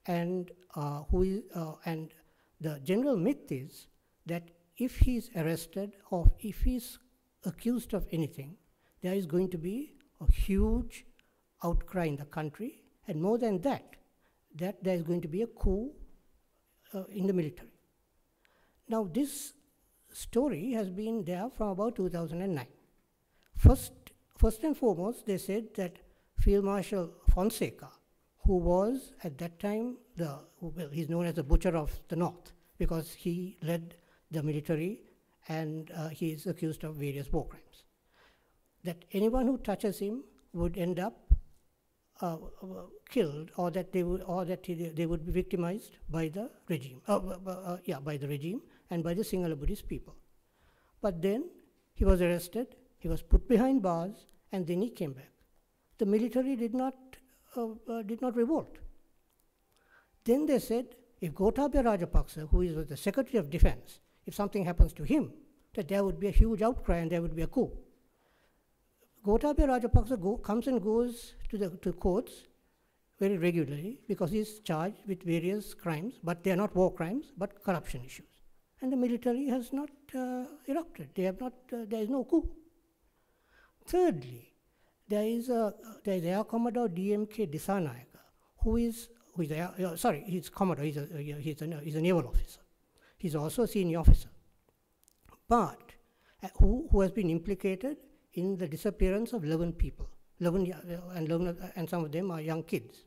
and and the general myth is that if he's arrested or if he's accused of anything, there is going to be a huge outcry in the country, and more than that, that there is going to be a coup in the military. Now, this story has been there from about 2009. First and foremost, they said that Field Marshal Fonseca, who was at that time he's known as the Butcher of the North because he led the military and he is accused of various war crimes, that anyone who touches him would end up killed, or that they would be victimized by the regime, by the regime and by the Sinhala Buddhist people. But then he was arrested, he was put behind bars, and then he came back. The military did not revolt. Then they said, if Gotabaya Rajapaksa, who is the Secretary of Defense, if something happens to him, that there would be a huge outcry and there would be a coup. Gotabaya Rajapaksa comes and goes to courts very regularly because he's charged with various crimes, but they are not war crimes, but corruption issues. And the military has not erupted. They have not. There is no coup. Thirdly, there is Air Commodore DMK Disanayaka, he's Commodore. He's a naval officer. He's also a senior officer, but who has been implicated in the disappearance of 11 people, and some of them are young kids.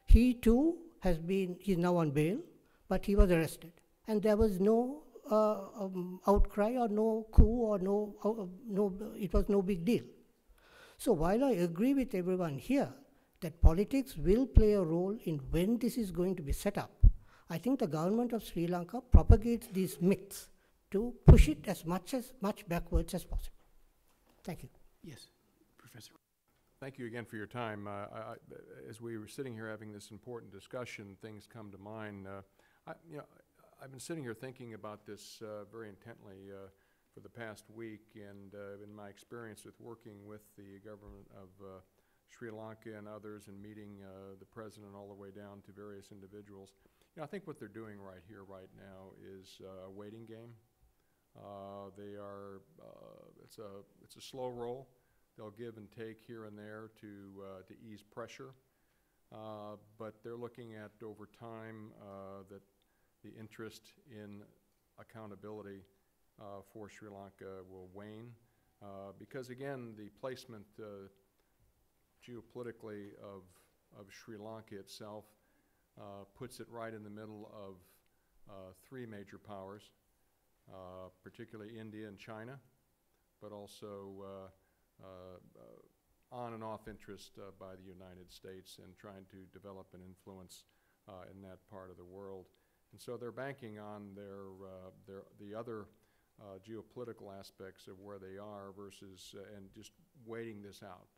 He too he's now on bail, but he was arrested. And there was no outcry or no coup or it was no big deal. So while I agree with everyone here that politics will play a role in when this is going to be set up, I think the government of Sri Lanka propagates these myths to push it as much backwards as possible. Thank you. Yes, Professor. Thank you again for your time. As we were sitting here having this important discussion, things come to mind. I've been sitting here thinking about this very intently for the past week, and in my experience with working with the government of Sri Lanka and others, and meeting the president all the way down to various individuals, I think what they're doing right here, right now, is a waiting game. It's a slow roll. They'll give and take here and there to ease pressure, but they're looking at over time that the interest in accountability for Sri Lanka will wane, because again, the placement geopolitically of Sri Lanka itself puts it right in the middle of three major powers, particularly India and China, but also on and off interest by the United States in trying to develop an influence in that part of the world. And so they're banking on the other geopolitical aspects of where they are versus and just waiting this out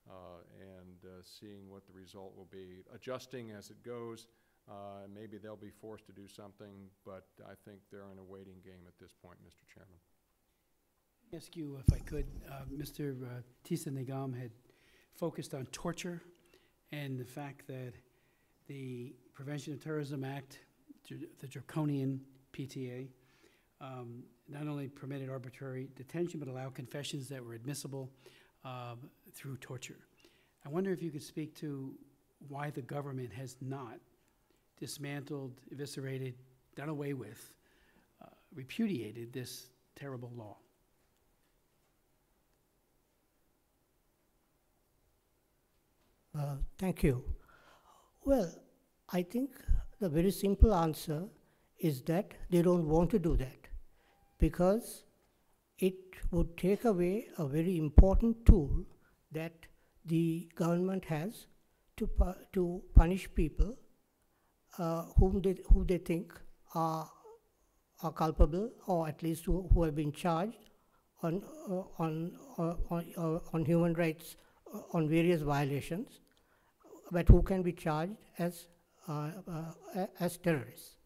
and seeing what the result will be, adjusting as it goes. Maybe they'll be forced to do something, but I think they're in a waiting game at this point, Mr. Chairman. Ask you if I could, Mr. Tisa Nigam had focused on torture and the fact that the Prevention of Terrorism Act, the draconian PTA, not only permitted arbitrary detention, but allowed confessions that were admissible through torture. I wonder if you could speak to why the government has not dismantled, eviscerated, done away with, repudiated this terrible law. Thank you. Well, I think the very simple answer is that they don't want to do that because it would take away a very important tool that the government has to punish people who they think are culpable, or at least who have been charged on human rights on various violations, but who can be charged as terrorists.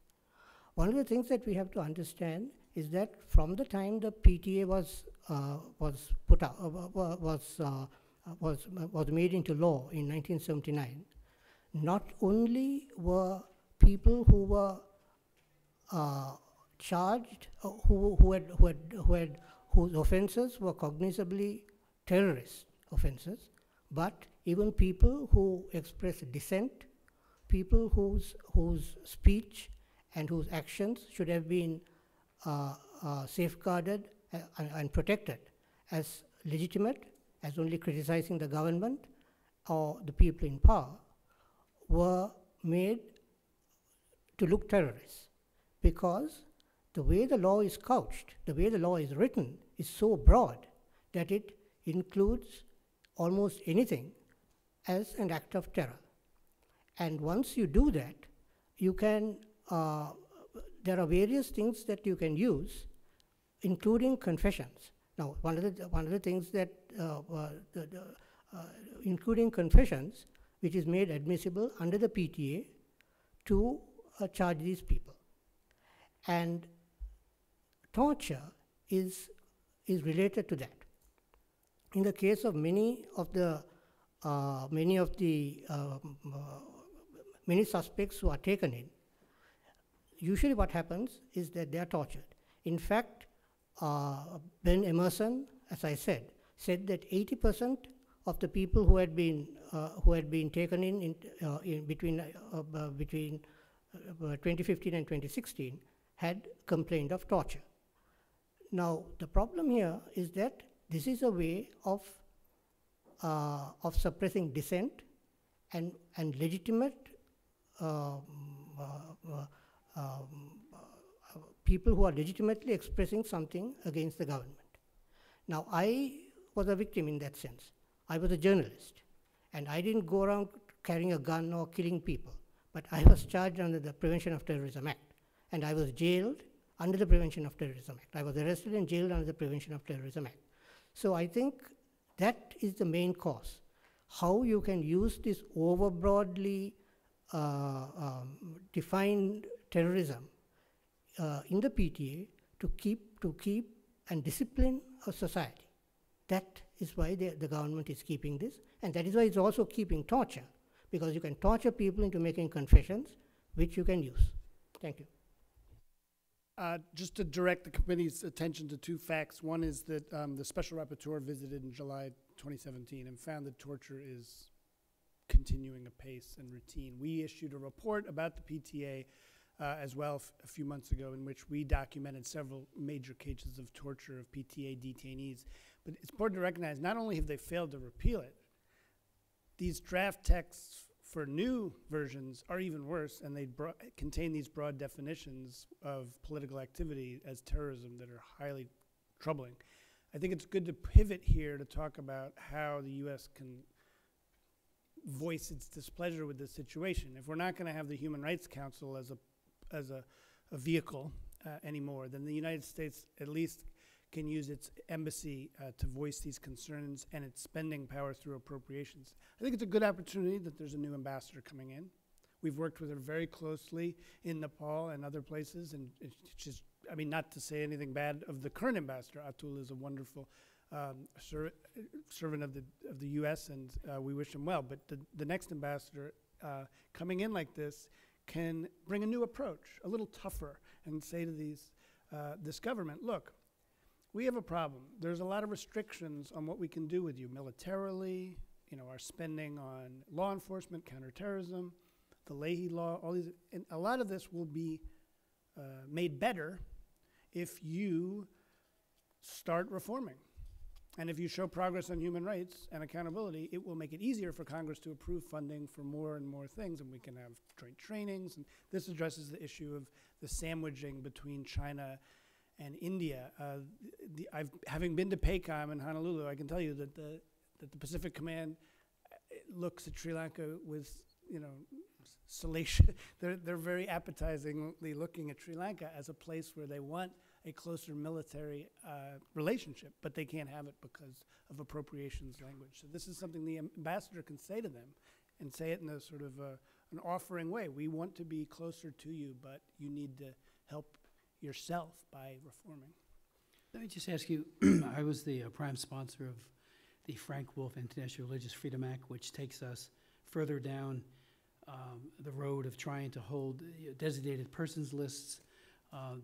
One of the things that we have to understand is that from the time the PTA was made into law in 1979, not only were people who were charged, whose offences were cognizably terrorist offences, but even people who expressed dissent, people whose speech and whose actions should have been safeguarded and protected as legitimate, as only criticizing the government or the people in power, were made to look terrorists, because the way the law is couched, the way the law is written, is so broad that it includes almost anything as an act of terror. And once you do that, you can, there are various things that you can use, including confessions. Now, one of the things that, including confessions, which is made admissible under the PTA to charge these people. And torture is related to that. In the case of many suspects who are taken in, usually what happens is that they are tortured. In fact, Ben Emerson, as I said that 80% of the people who had been taken in between 2015 and 2016 had complained of torture. Now, the problem here is that this is a way of suppressing dissent and legitimate people who are legitimately expressing something against the government. Now, I was a victim in that sense. I was a journalist, and I didn't go around carrying a gun or killing people, but I was charged under the Prevention of Terrorism Act, and I was jailed under the Prevention of Terrorism Act. I was arrested and jailed under the Prevention of Terrorism Act. So I think that is the main cause. How you can use this overbroadly defined terrorism in the PTA to keep and discipline a society. That is why the government is keeping this, and that is why it's also keeping torture, because you can torture people into making confessions, which you can use. Thank you. Just to direct the committee's attention to two facts. One is that the Special Rapporteur visited in July 2017 and found that torture is continuing apace and routine. We issued a report about the PTA as well a few months ago, in which we documented several major cases of torture of PTA detainees. But it's important to recognize not only have they failed to repeal it, these draft texts for new versions are even worse, and they contain these broad definitions of political activity as terrorism that are highly troubling. I think it's good to pivot here to talk about how the U.S. can voice its displeasure with this situation. If we're not going to have the Human Rights Council as a vehicle anymore, then the United States at least can use its embassy to voice these concerns and its spending power through appropriations. I think it's a good opportunity that there's a new ambassador coming in. We've worked with her very closely in Nepal and other places, and it's just, I mean, not to say anything bad of the current ambassador. Atul is a wonderful servant of the U.S., and we wish him well. But the next ambassador coming in like this can bring a new approach, a little tougher, and say to this government, look, we have a problem. There's a lot of restrictions on what we can do with you militarily, our spending on law enforcement, counterterrorism, the Leahy law, all these, and a lot of this will be made better if you start reforming. And if you show progress on human rights and accountability, it will make it easier for Congress to approve funding for more and more things, and we can have joint trainings. And this addresses the issue of the sandwiching between China and India. Having been to PACOM in Honolulu, I can tell you that the Pacific Command looks at Sri Lanka with, salation. They're very appetizingly looking at Sri Lanka as a place where they want a closer military relationship, but they can't have it because of appropriations language. So this is something the ambassador can say to them, and say it in a sort of an offering way. We want to be closer to you, but you need to help yourself by reforming. Let me just ask you, I was the prime sponsor of the Frank Wolf International Religious Freedom Act, which takes us further down the road of trying to hold designated persons lists,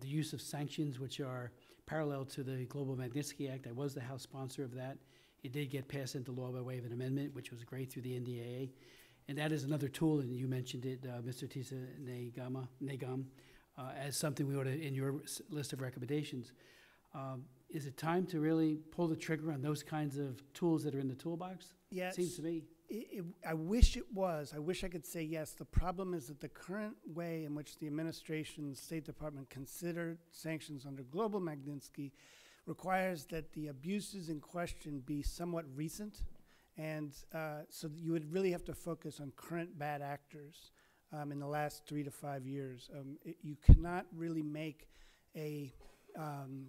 the use of sanctions, which are parallel to the Global Magnitsky Act. I was the House sponsor of that. It did get passed into law by way of an amendment, which was great through the NDAA. And that is another tool, and you mentioned it, Mr. Tisa Negam, as something we ought to, in your list of recommendations. Is it time to really pull the trigger on those kinds of tools that are in the toolbox? Yes. Seems to me. I wish it was. I wish I could say yes. The problem is that the current way in which the administration, State Department considered sanctions under Global Magnitsky requires that the abuses in question be somewhat recent. And so that you would really have to focus on current bad actors in the last 3 to 5 years. You cannot really make a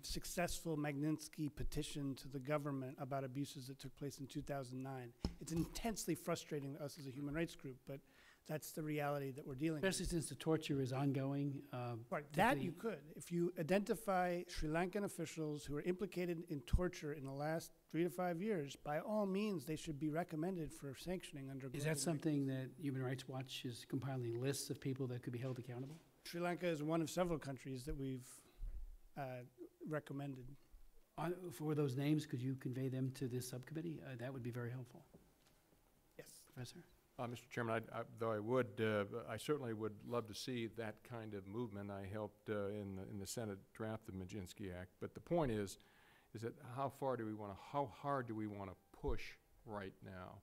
successful Magnitsky petition to the government about abuses that took place in 2009. It's intensely frustrating to us as a human rights group, but that's the reality that we're dealing with. Especially since the torture is ongoing. Right, that you could. If you identify Sri Lankan officials who are implicated in torture in the last 3 to 5 years, by all means, they should be recommended for sanctioning under Is that something that Human Rights Watch is compiling lists of people that could be held accountable? Sri Lanka is one of several countries that we've recommended. For those names, could you convey them to this subcommittee? That would be very helpful. Yes. Professor? Mr. Chairman, I certainly would love to see that kind of movement. I helped in the Senate draft the Magnitsky Act. But the point is that how hard do we want to push right now?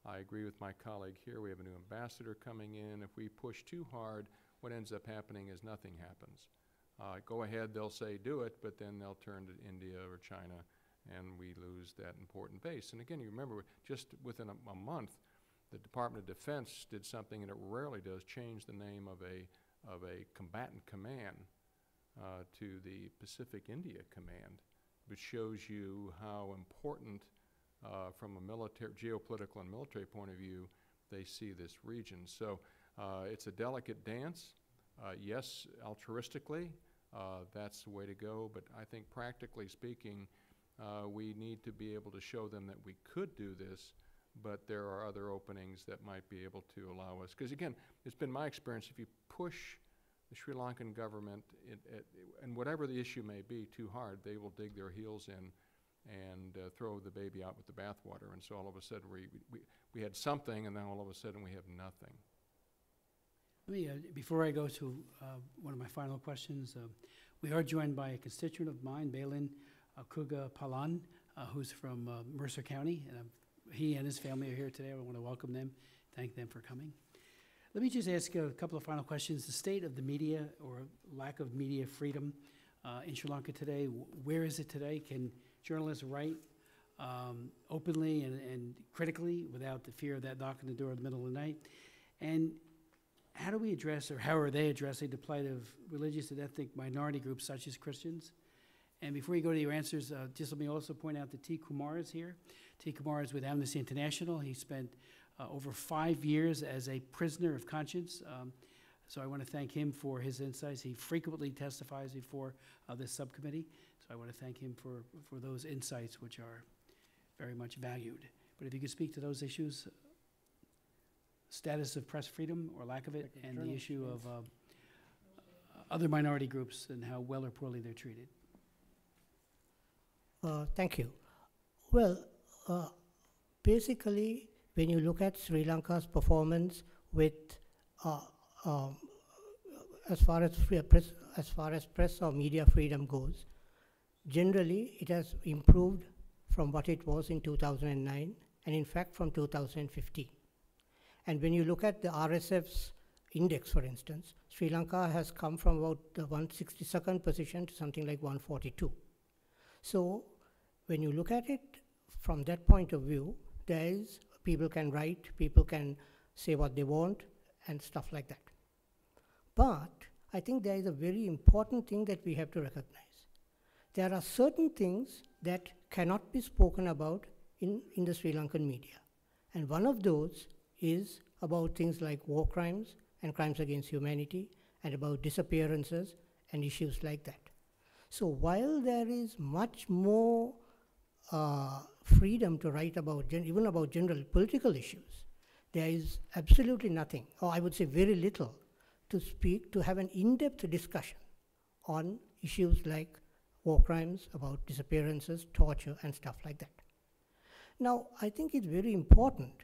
I agree with my colleague here. We have a new ambassador coming in. If we push too hard, what ends up happening is nothing happens. Go ahead, they'll say do it, but then they'll turn to India or China, and we lose that important base. And again, you remember, just within a month, the Department of Defense did something, and it rarely does, change the name of a combatant command to the Pacific India Command, which shows you how important, from a geopolitical and military point of view, they see this region. So it's a delicate dance. Yes, altruistically, that's the way to go, but I think practically speaking, we need to be able to show them that we could do this, but there are other openings that might be able to allow us. Because again, it's been my experience, if you push the Sri Lankan government, and whatever the issue may be, too hard, they will dig their heels in and throw the baby out with the bathwater. And so all of a sudden we had something, and then all of a sudden we have nothing. Let me, before I go to one of my final questions, we are joined by a constituent of mine, Balin Kuga Palan, who's from Mercer County, and he and his family are here today. I want to welcome them, thank them for coming. Let me just ask a couple of final questions. The state of the media, or lack of media freedom in Sri Lanka today, where is it today? Can journalists write openly and critically without the fear of that knock on the door in the middle of the night? And how do we address, or how are they addressing the plight of religious and ethnic minority groups such as Christians? And before you go to your answers, just let me also point out that T. Kumar is here. T. Kumar is with Amnesty International. He spent over 5 years as a prisoner of conscience. So I want to thank him for his insights. He frequently testifies before this subcommittee. So I want to thank him for those insights, which are very much valued. But if you could speak to those issues, status of press freedom or lack of it, and the issue of other minority groups and how well or poorly they're treated. Thank you. Well, basically, when you look at Sri Lanka's performance with as far as press or media freedom goes, generally it has improved from what it was in 2009, and in fact from 2015. And when you look at the RSF's index, for instance, Sri Lanka has come from about the 162nd position to something like 142. So when you look at it from that point of view, there is, people can write, people can say what they want, and stuff like that. But I think there is a very important thing that we have to recognize. There are certain things that cannot be spoken about in the Sri Lankan media. And one of those is about things like war crimes and crimes against humanity, and about disappearances and issues like that. So while there is much more freedom to write about, even about general political issues, there is absolutely nothing, or I would say very little, to have an in-depth discussion on issues like war crimes, about disappearances, torture, and stuff like that. Now, I think it's very important.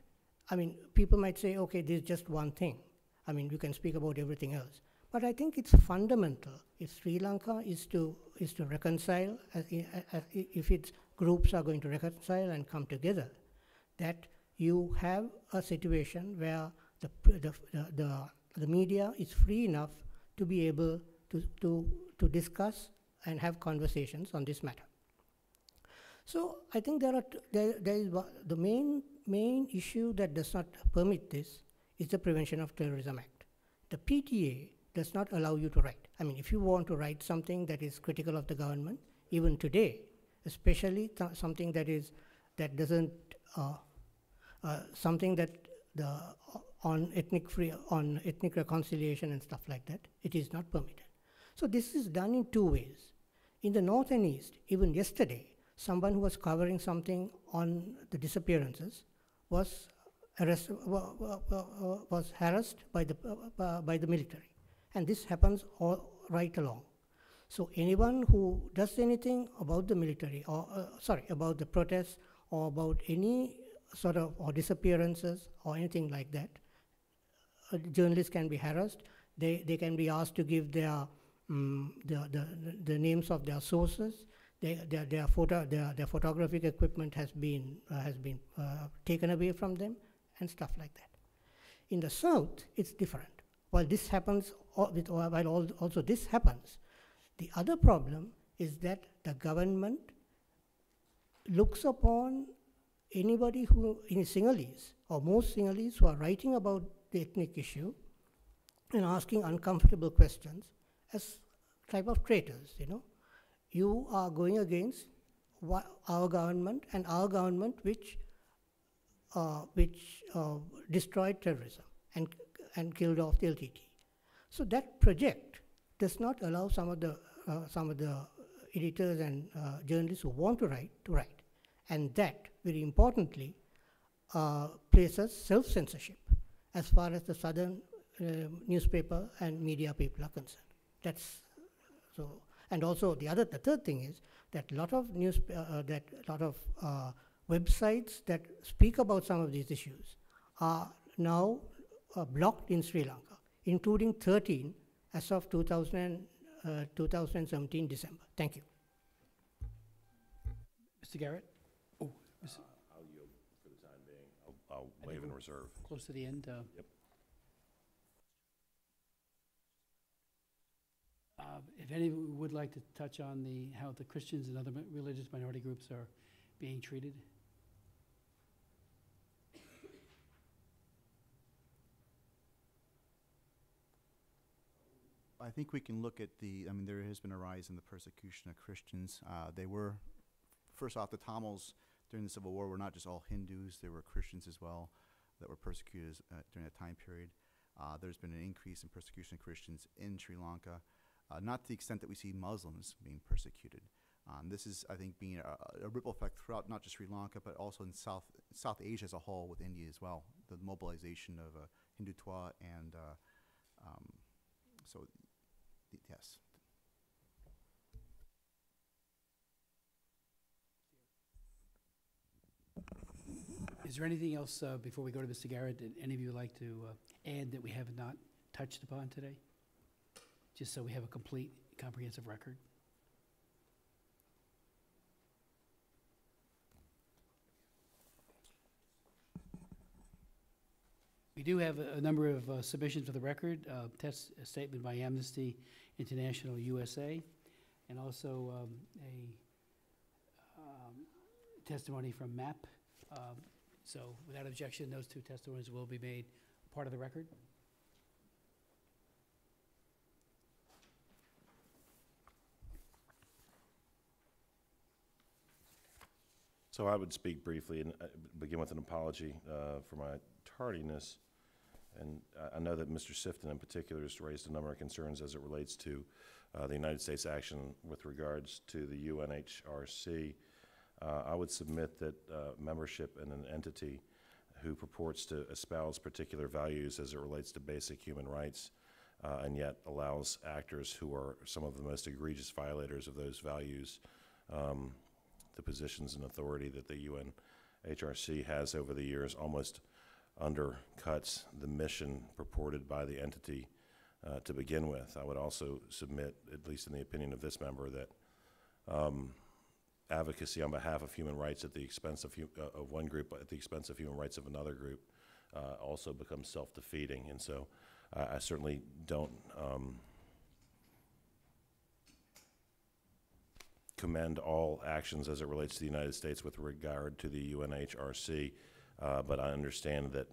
I mean, people might say, okay, this is just one thing. I mean, you can speak about everything else. But I think it's fundamental if Sri Lanka is to reconcile, if its groups are going to reconcile and come together, that you have a situation where the media is free enough to be able to discuss and have conversations on this matter. So I think there is the main issue that does not permit this is the Prevention of Terrorism Act. The PTA does not allow you to write. I mean, if you want to write something that is critical of the government, even today, especially something that doesn't something that on ethnic reconciliation and stuff like that, it is not permitted. So this is done in two ways. In the north and east, even yesterday, someone who was covering something on the disappearances was harassed by the military, and this happens all right along. So anyone who does anything about the military, or about the protests, or about any sort of or disappearances or anything like that, journalists can be harassed. They can be asked to give their the names of their sources. Their photographic equipment has been taken away from them, and stuff like that. In the south, it's different. While this happens, also this happens, the other problem is that the government looks upon anybody who, in Sinhalese, or most Sinhalese who are writing about the ethnic issue and asking uncomfortable questions, as type of traitors, you know. You are going against our government, and our government which destroyed terrorism and killed off the LTT. So that project does not allow some of the editors and journalists who want to write, and that, very importantly, places self-censorship as far as the southern newspaper and media people are concerned. That's so. And also the third thing is that a lot of websites that speak about some of these issues are now blocked in Sri Lanka, including 13 as of 2017 December. Thank you. Mr. Garrett? Oh, I'll yield for the time being. I'll waive in reserve. Close to the end. Yep. If anyone would like to touch on how the Christians and other religious minority groups are being treated. I think we can look at there has been a rise in the persecution of Christians. They were, first off, the Tamils during the Civil War were not just all Hindus, there were Christians as well that were persecuted during that time period. There's been an increase in persecution of Christians in Sri Lanka. Not to the extent that we see Muslims being persecuted. This is, I think, being a ripple effect throughout not just Sri Lanka, but also in South Asia as a whole, with India as well. The mobilization of Hindutva and yes. Is there anything else before we go to Mr. Garrett that any of you would like to add that we have not touched upon today? Just so we have a complete, comprehensive record. We do have a number of submissions for the record, a statement by Amnesty International USA, and also a testimony from MAP. So without objection, those two testimonies will be made part of the record. So I would speak briefly and begin with an apology for my tardiness. And I know that Mr. Sifton in particular has raised a number of concerns as it relates to the United States action with regards to the UNHRC. I would submit that membership in an entity who purports to espouse particular values as it relates to basic human rights and yet allows actors who are some of the most egregious violators of those values the positions and authority that the UNHRC has over the years almost undercuts the mission purported by the entity to begin with. I would also submit, at least in the opinion of this member, that advocacy on behalf of human rights at the expense of one group at the expense of human rights of another group also becomes self-defeating. And so I certainly don't commend all actions as it relates to the United States with regard to the UNHRC, but I understand that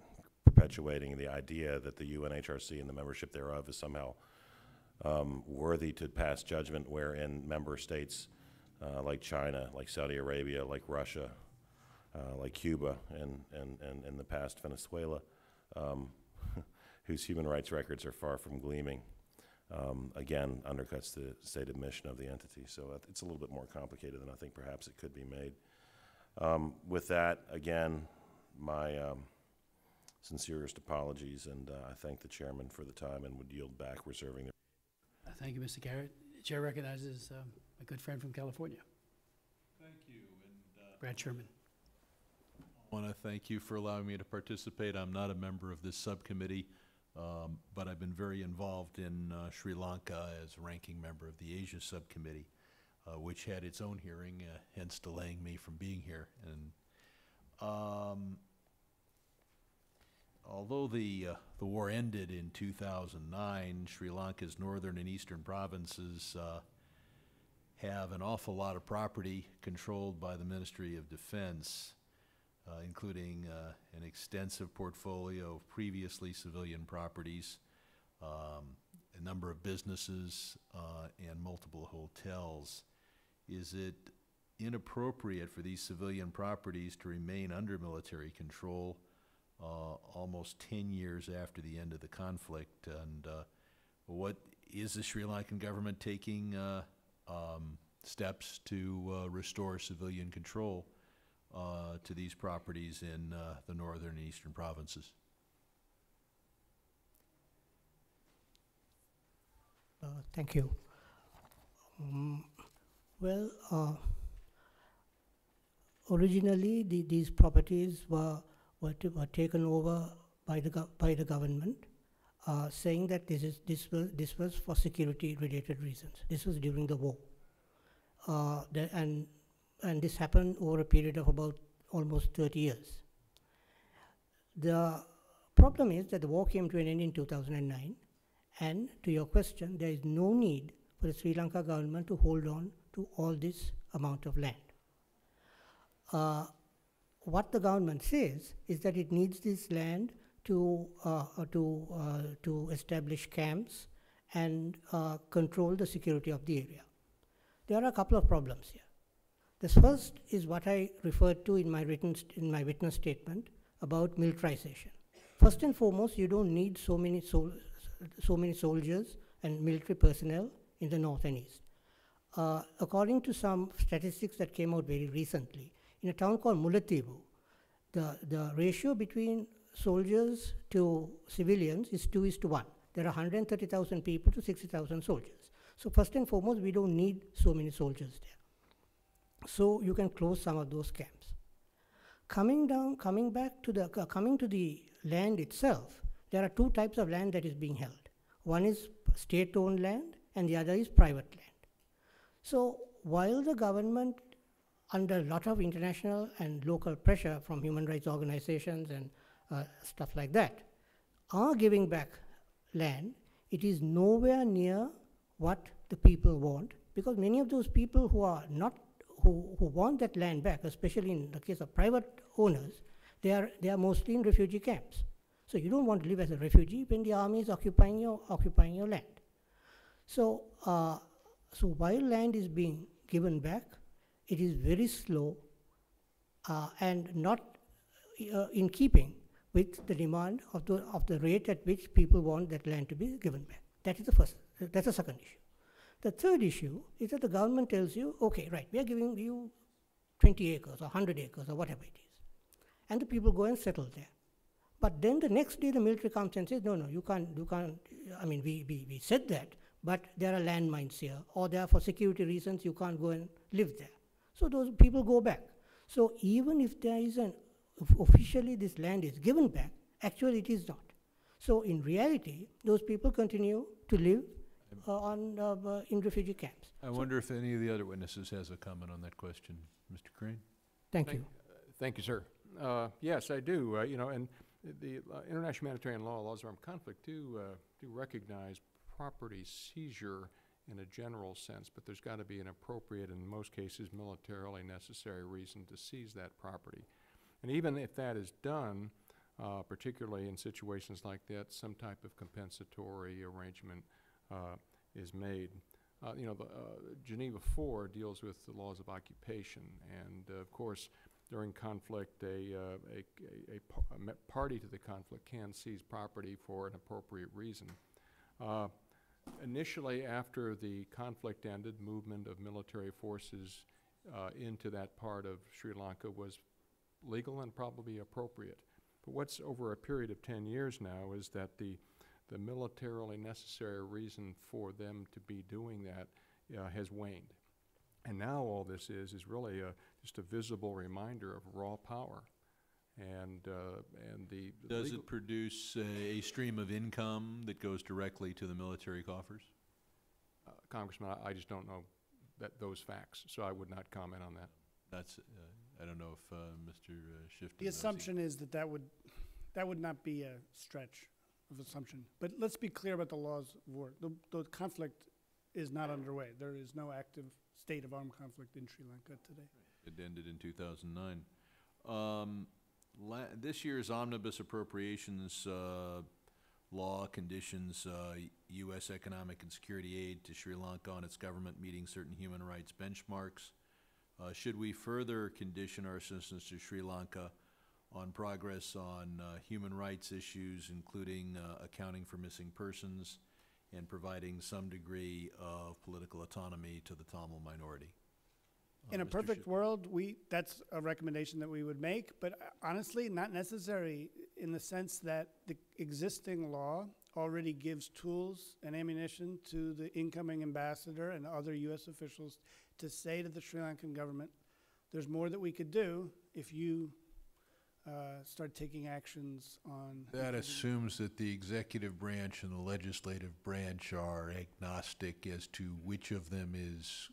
perpetuating the idea that the UNHRC and the membership thereof is somehow worthy to pass judgment wherein member states like China, like Saudi Arabia, like Russia, like Cuba, and in the past Venezuela, whose human rights records are far from gleaming, again, undercuts the stated mission of the entity. So it's a little bit more complicated than I think perhaps it could be made. With that, again, my sincerest apologies, and I thank the chairman for the time and would yield back, reserving the... Thank you, Mr. Garrett. The chair recognizes a good friend from California. Thank you. And Brad Sherman. I want to thank you for allowing me to participate. I'm not a member of this subcommittee, but I've been very involved in Sri Lanka as ranking member of the Asia subcommittee, which had its own hearing, hence delaying me from being here. And although the war ended in 2009, Sri Lanka's northern and eastern provinces have an awful lot of property controlled by the Ministry of Defense, including an extensive portfolio of previously civilian properties, a number of businesses, and multiple hotels. Is it inappropriate for these civilian properties to remain under military control almost 10 years after the end of the conflict? And what is the Sri Lankan government taking steps to restore civilian control to these properties in the northern and eastern provinces? Thank you. Originally these properties were taken over by the government, saying that this was for security related reasons. This was during the war, and this happened over a period of about almost 30 years. The problem is that the war came to an end in 2009, and to your question, there is no need for the Sri Lanka government to hold on to all this amount of land. What the government says is that it needs this land to establish camps and control the security of the area. There are a couple of problems here. The first is what I referred to in my witness statement about militarization. First and foremost, you don't need so many soldiers and military personnel in the north and east. According to some statistics that came out very recently, in a town called Mullaitivu, the ratio between soldiers to civilians is 2:1. There are 130,000 people to 60,000 soldiers. So first and foremost, we don't need so many soldiers there. So you can close some of those camps. Coming to the land itself, there are two types of land that is being held. One is state-owned land, and the other is private land. So while the government, under a lot of international and local pressure from human rights organizations and stuff like that, are giving back land, it is nowhere near what the people want, because many of those people who are not, who want that land back, especially in the case of private owners, they are mostly in refugee camps. So you don't want to live as a refugee when the army is occupying your land. So, so while land is being given back, it is very slow and not in keeping with the demand of the rate at which people want that land to be given back. That is the first. That's the second issue. The third issue is that the government tells you, okay, right, we are giving you 20 acres or 100 acres or whatever it is, and the people go and settle there. But then the next day the military comes and says, no, you can't, I mean, we said that, but there are landmines here, or there are, for security reasons, you can't go and live there. So those people go back. So even if there is if officially this land is given back, actually it is not. So in reality, those people continue to live in refugee camps. I wonder if any of the other witnesses has a comment on that question. Mr. Crane? Thank you. Thank you, sir. Yes, I do. You know, and the international humanitarian laws of armed conflict do recognize property seizure in a general sense, but there's got to be an appropriate, in most cases, militarily necessary reason to seize that property. And even if that is done, particularly in situations like that, some type of compensatory arrangement is made. You know, Geneva IV deals with the laws of occupation, and of course, during conflict, a party to the conflict can seize property for an appropriate reason. Initially, after the conflict ended, movement of military forces into that part of Sri Lanka was legal and probably appropriate. But what's over a period of 10 years now is that the militarily necessary reason for them to be doing that has waned. And now all this is really just a visible reminder of raw power. And the Does it produce a stream of income that goes directly to the military coffers? Congressman, I just don't know those facts, so I would not comment on that. That's, I don't know if Mr. Shifton. The assumption is that would not be a stretch of assumption. But let's be clear about the laws of war. The conflict is not underway. There is no active state of armed conflict in Sri Lanka today. It ended in 2009. This year's omnibus appropriations law conditions U.S. economic and security aid to Sri Lanka on its government meeting certain human rights benchmarks. Should we further condition our assistance to Sri Lanka on progress on human rights issues, including accounting for missing persons and providing some degree of political autonomy to the Tamil minority? In a perfect world, that's a recommendation that we would make, but honestly, not necessary, in the sense that the existing law already gives tools and ammunition to the incoming ambassador and other U.S. officials to say to the Sri Lankan government, there's more that we could do if you start taking actions on... That assumes that the executive branch and the legislative branch are agnostic as to which of them is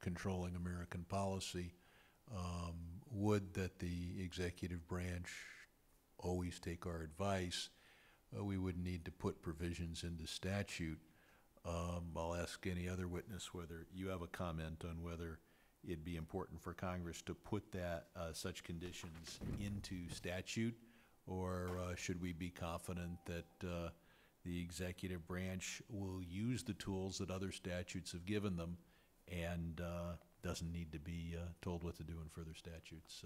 controlling American policy. Would that the executive branch always take our advice? We would need to put provisions into statute. I'll ask any other witness whether you have a comment on whether it'd be important for Congress to put that such conditions into statute, or should we be confident that the executive branch will use the tools that other statutes have given them and doesn't need to be told what to do in further statutes?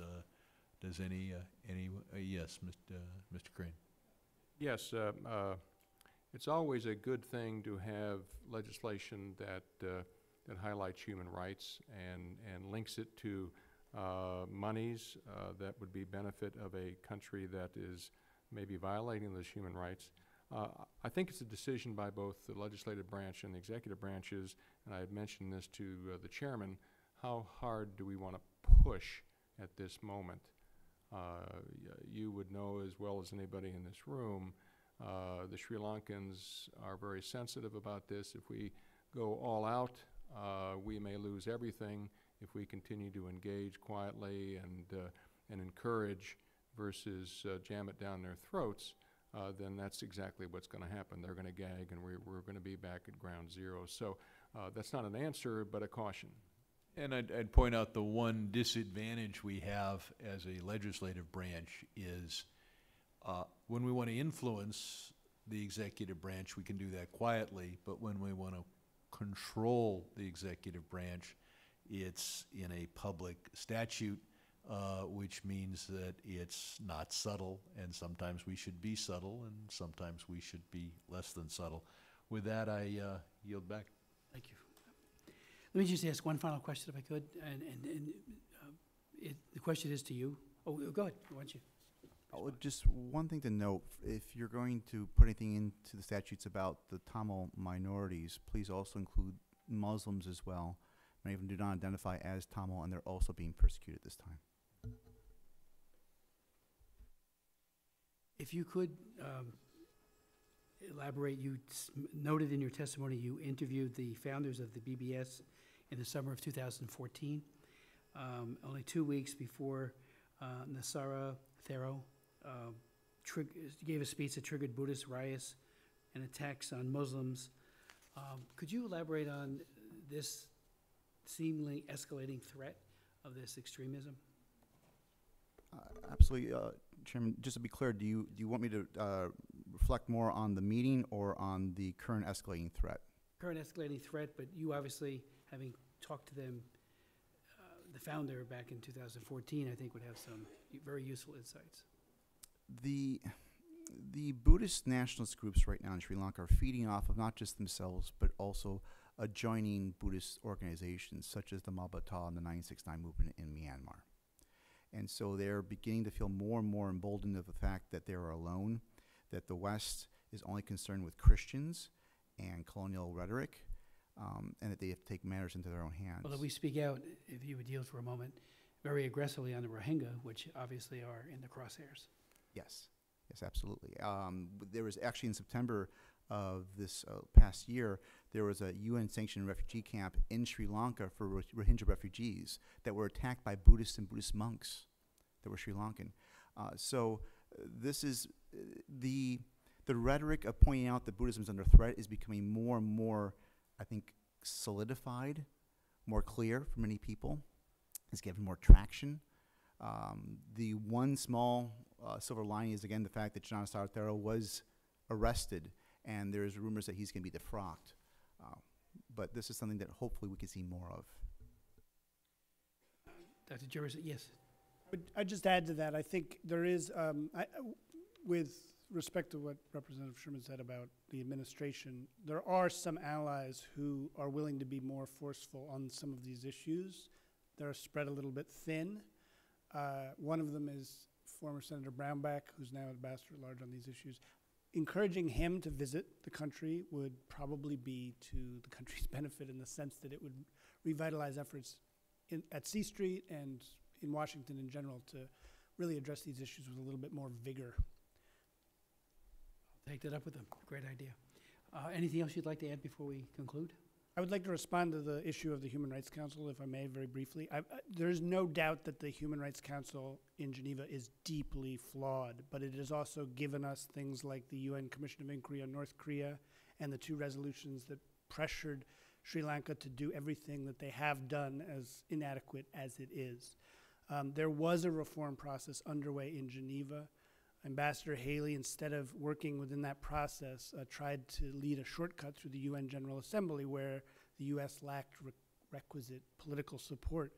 Does yes, Mr. Crane? Yes, it's always a good thing to have legislation that highlights human rights and links it to monies that would be benefit of a country that is maybe violating those human rights. I think it's a decision by both the legislative branch and the executive branches, and I had mentioned this to the chairman, how hard do we want to push at this moment? You would know as well as anybody in this room, the Sri Lankans are very sensitive about this. If we go all out, we may lose everything. If we continue to engage quietly and encourage versus jam it down their throats, then that's exactly what's going to happen. They're going to gag, and we're going to be back at ground zero. So that's not an answer, but a caution. And I'd point out the one disadvantage we have as a legislative branch is when we want to influence the executive branch, we can do that quietly, but when we want to control the executive branch, it's in a public statute, which means that it's not subtle, and sometimes we should be subtle, and sometimes we should be less than subtle. With that, I yield back. Thank you. Let me just ask one final question, if I could, and the question is to you. Oh, go ahead. Why don't you? Oh, just one thing to note, if you're going to put anything into the statutes about the Tamil minorities, please also include Muslims as well. Many of them do not identify as Tamil, and they're also being persecuted this time. If you could elaborate, you noted in your testimony you interviewed the founders of the BBS in the summer of 2014, only 2 weeks before Nasara Thero gave a speech that triggered Buddhist riots and attacks on Muslims. Could you elaborate on this seemingly escalating threat of this extremism? Absolutely, Chairman. Just to be clear, do you want me to reflect more on the meeting or on the current escalating threat? Current escalating threat, but you obviously, having talked to them, the founder back in 2014, I think would have some very useful insights. The Buddhist nationalist groups right now in Sri Lanka are feeding off of not just themselves, but also adjoining Buddhist organizations such as the Mabata and the 969 movement in Myanmar. And so they're beginning to feel more and more emboldened of the fact that they're alone, that the West is only concerned with Christians and colonial rhetoric, and that they have to take matters into their own hands. Well, if we speak out, if you would yield for a moment, very aggressively on the Rohingya, which obviously are in the crosshairs. Yes, yes, absolutely. There was actually in September of this past year, there was a UN-sanctioned refugee camp in Sri Lanka for Rohingya refugees that were attacked by Buddhists and Buddhist monks that were Sri Lankan. So this is the rhetoric of pointing out that Buddhism is under threat is becoming more and more, I think, solidified, more clear for many people. It's given more traction. The one small silver lining is, again, the fact that John Sartero was arrested, and there's rumors that he's going to be defrocked. But this is something that hopefully we can see more of. Dr. Jervis, yes. But I'd just add to that, I think there is, with respect to what Representative Sherman said about the administration, there are some allies who are willing to be more forceful on some of these issues. They're spread a little bit thin. One of them is former Senator Brownback, who's now Ambassador at Large on these issues. Encouraging him to visit the country would probably be to the country's benefit in the sense that it would revitalize efforts at C Street and in Washington in general to really address these issues with a little bit more vigor. I'll take that up with them. Great idea. Anything else you'd like to add before we conclude? I would like to respond to the issue of the Human Rights Council, if I may, very briefly. There's no doubt that the Human Rights Council in Geneva is deeply flawed, but it has also given us things like the UN Commission of Inquiry on North Korea and the 2 resolutions that pressured Sri Lanka to do everything that they have done, as inadequate as it is. There was a reform process underway in Geneva. Ambassador Haley, instead of working within that process, tried to lead a shortcut through the UN General Assembly where the U.S. lacked requisite political support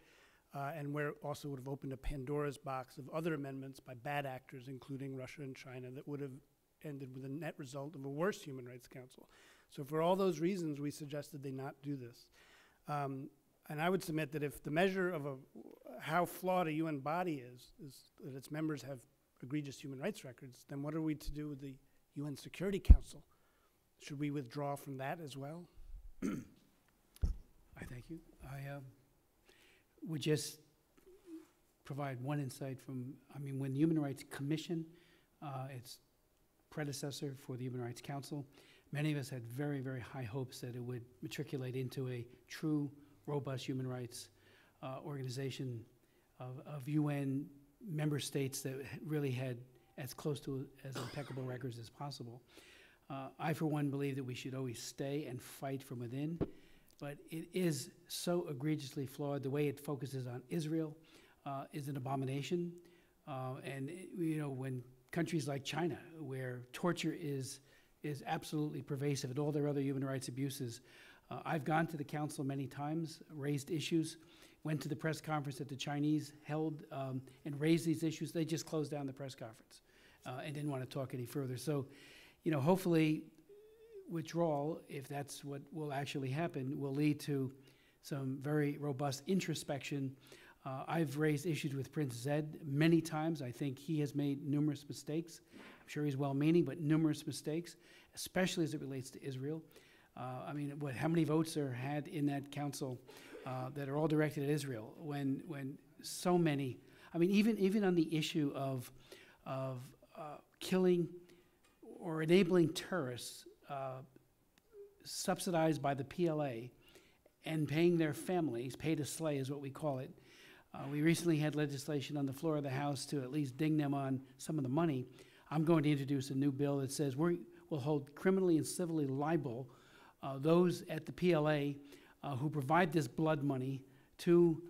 and where it also would have opened a Pandora's box of other amendments by bad actors, including Russia and China, that would have ended with a net result of a worse Human Rights Council. So for all those reasons, we suggested they not do this. And I would submit that if the measure of how flawed a UN body is that its members have egregious human rights records, then what are we to do with the UN Security Council? Should we withdraw from that as well? I thank you. I would just provide one insight from, when the Human Rights Commission, its predecessor for the Human Rights Council, many of us had very, very high hopes that it would matriculate into a true, robust human rights organization of UN member states that really had as close to as impeccable records as possible. I, for one, believe that we should always stay and fight from within, but it is so egregiously flawed. The way it focuses on Israel is an abomination. When countries like China, where torture is absolutely pervasive and all their other human rights abuses, I've gone to the council many times, raised issues, went to the press conference that the Chinese held and raised these issues. They just closed down the press conference and didn't want to talk any further. So, hopefully withdrawal, if that's what will actually happen, will lead to some very robust introspection. I've raised issues with Prince Zed many times. I think he has made numerous mistakes. I'm sure he's well-meaning, but numerous mistakes, especially as it relates to Israel. How many votes are had in that council that are all directed at Israel when so many, even on the issue of killing or enabling terrorists subsidized by the PLA and paying their families, pay to slay is what we call it. We recently had legislation on the floor of the House to at least ding them on some of the money. I'm going to introduce a new bill that says we'll hold criminally and civilly liable those at the PLA who provide this blood money to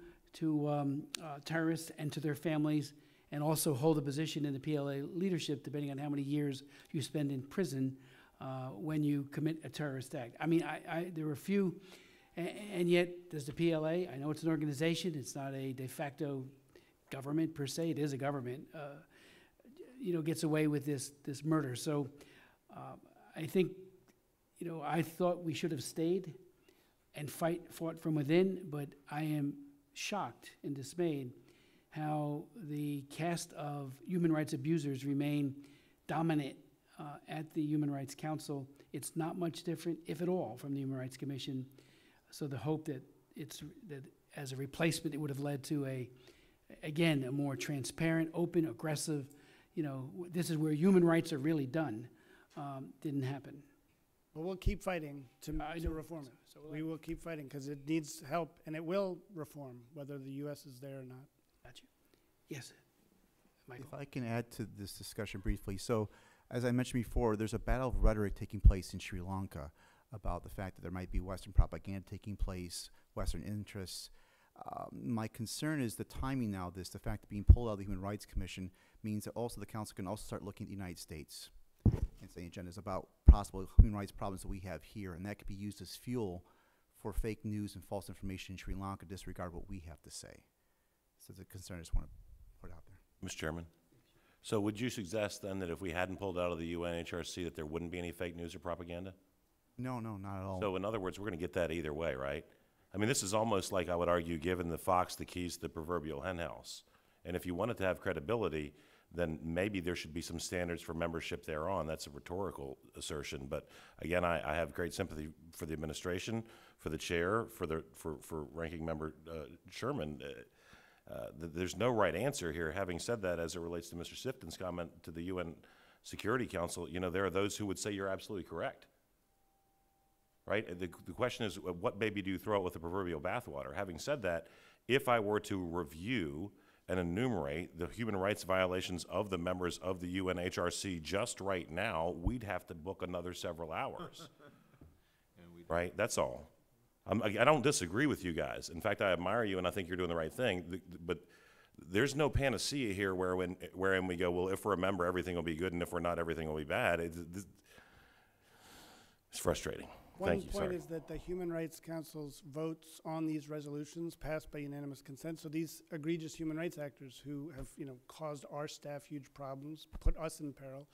terrorists and to their families, and also hold a position in the PLA leadership depending on how many years you spend in prison when you commit a terrorist act. There were a few, and yet there's the PLA. I know it's an organization. It's not a de facto government per se. It is a government. Gets away with this murder. So I think, I thought we should have stayed and fought from within, but I am shocked and dismayed how the cast of human rights abusers remain dominant at the Human Rights Council. It's not much different, if at all, from the Human Rights Commission. So the hope that that as a replacement, it would have led to a more transparent, open, aggressive, this is where human rights are really done, didn't happen. Well, we'll keep fighting to reform it. So we will keep fighting because it needs help, and it will reform, whether the U.S. is there or not. Gotcha. Yes, Michael. If I can add to this discussion briefly. So, as I mentioned before, there's a battle of rhetoric taking place in Sri Lanka about the fact that there might be Western propaganda taking place, Western interests. My concern is the timing now of this, the fact that being pulled out of the Human Rights Commission means that also the Council can also start looking at the United States and saying agendas about possible human rights problems that we have here, and that could be used as fuel for fake news and false information in Sri Lanka, disregard what we have to say. So it's a concern I just want to put out there. Mr. Chairman, so would you suggest then that if we hadn't pulled out of the UNHRC that there wouldn't be any fake news or propaganda? No, not at all. So in other words, we're going to get that either way, right? This is almost like, I would argue, giving the fox the keys to the proverbial henhouse. And if you wanted to have credibility, then maybe there should be some standards for membership thereon. That's a rhetorical assertion. But again, I have great sympathy for the administration, for the chair, for Ranking Member Sherman. There's no right answer here. Having said that, as it relates to Mr. Sifton's comment to the UN Security Council, there are those who would say you're absolutely correct. Right? The question is, what baby do you throw out with the proverbial bathwater? Having said that, if I were to review and enumerate the human rights violations of the members of the UNHRC just right now, we'd have to book another several hours. Right? That's all. I don't disagree with you guys. In fact, I admire you, and I think you're doing the right thing. But there's no panacea here wherein we go, well, if we're a member, everything will be good, and if we're not, everything will be bad. It's frustrating. One point is that the Human Rights Council's votes on these resolutions passed by unanimous consent. So these egregious human rights actors who have, caused our staff huge problems, put us in peril,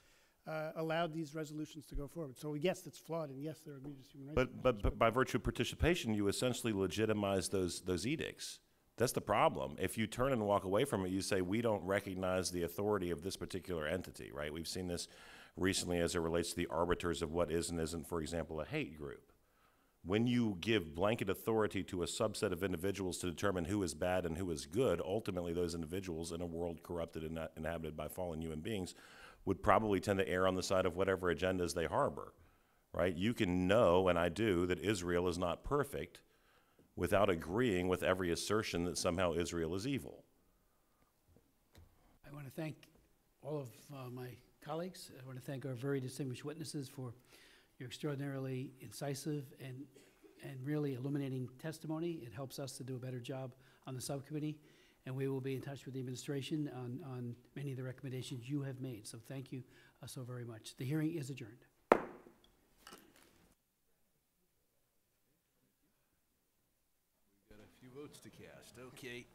allowed these resolutions to go forward. So yes, it's flawed, and yes, they're egregious human rights. But by virtue of participation, you essentially legitimize those edicts. That's the problem. If you turn and walk away from it, you say we don't recognize the authority of this particular entity. Right? We've seen this recently as it relates to the arbiters of what is and isn't, for example, a hate group. When you give blanket authority to a subset of individuals to determine who is bad and who is good, ultimately those individuals in a world corrupted and not inhabited by fallen human beings would probably tend to err on the side of whatever agendas they harbor, right? You can know, and I do, that Israel is not perfect without agreeing with every assertion that somehow Israel is evil. I want to thank all of my colleagues. I want to thank our very distinguished witnesses for your extraordinarily incisive and really illuminating testimony. It helps us to do a better job on the subcommittee, and we will be in touch with the administration on many of the recommendations you have made. So thank you so very much. The hearing is adjourned. Got a few votes to cast, okay.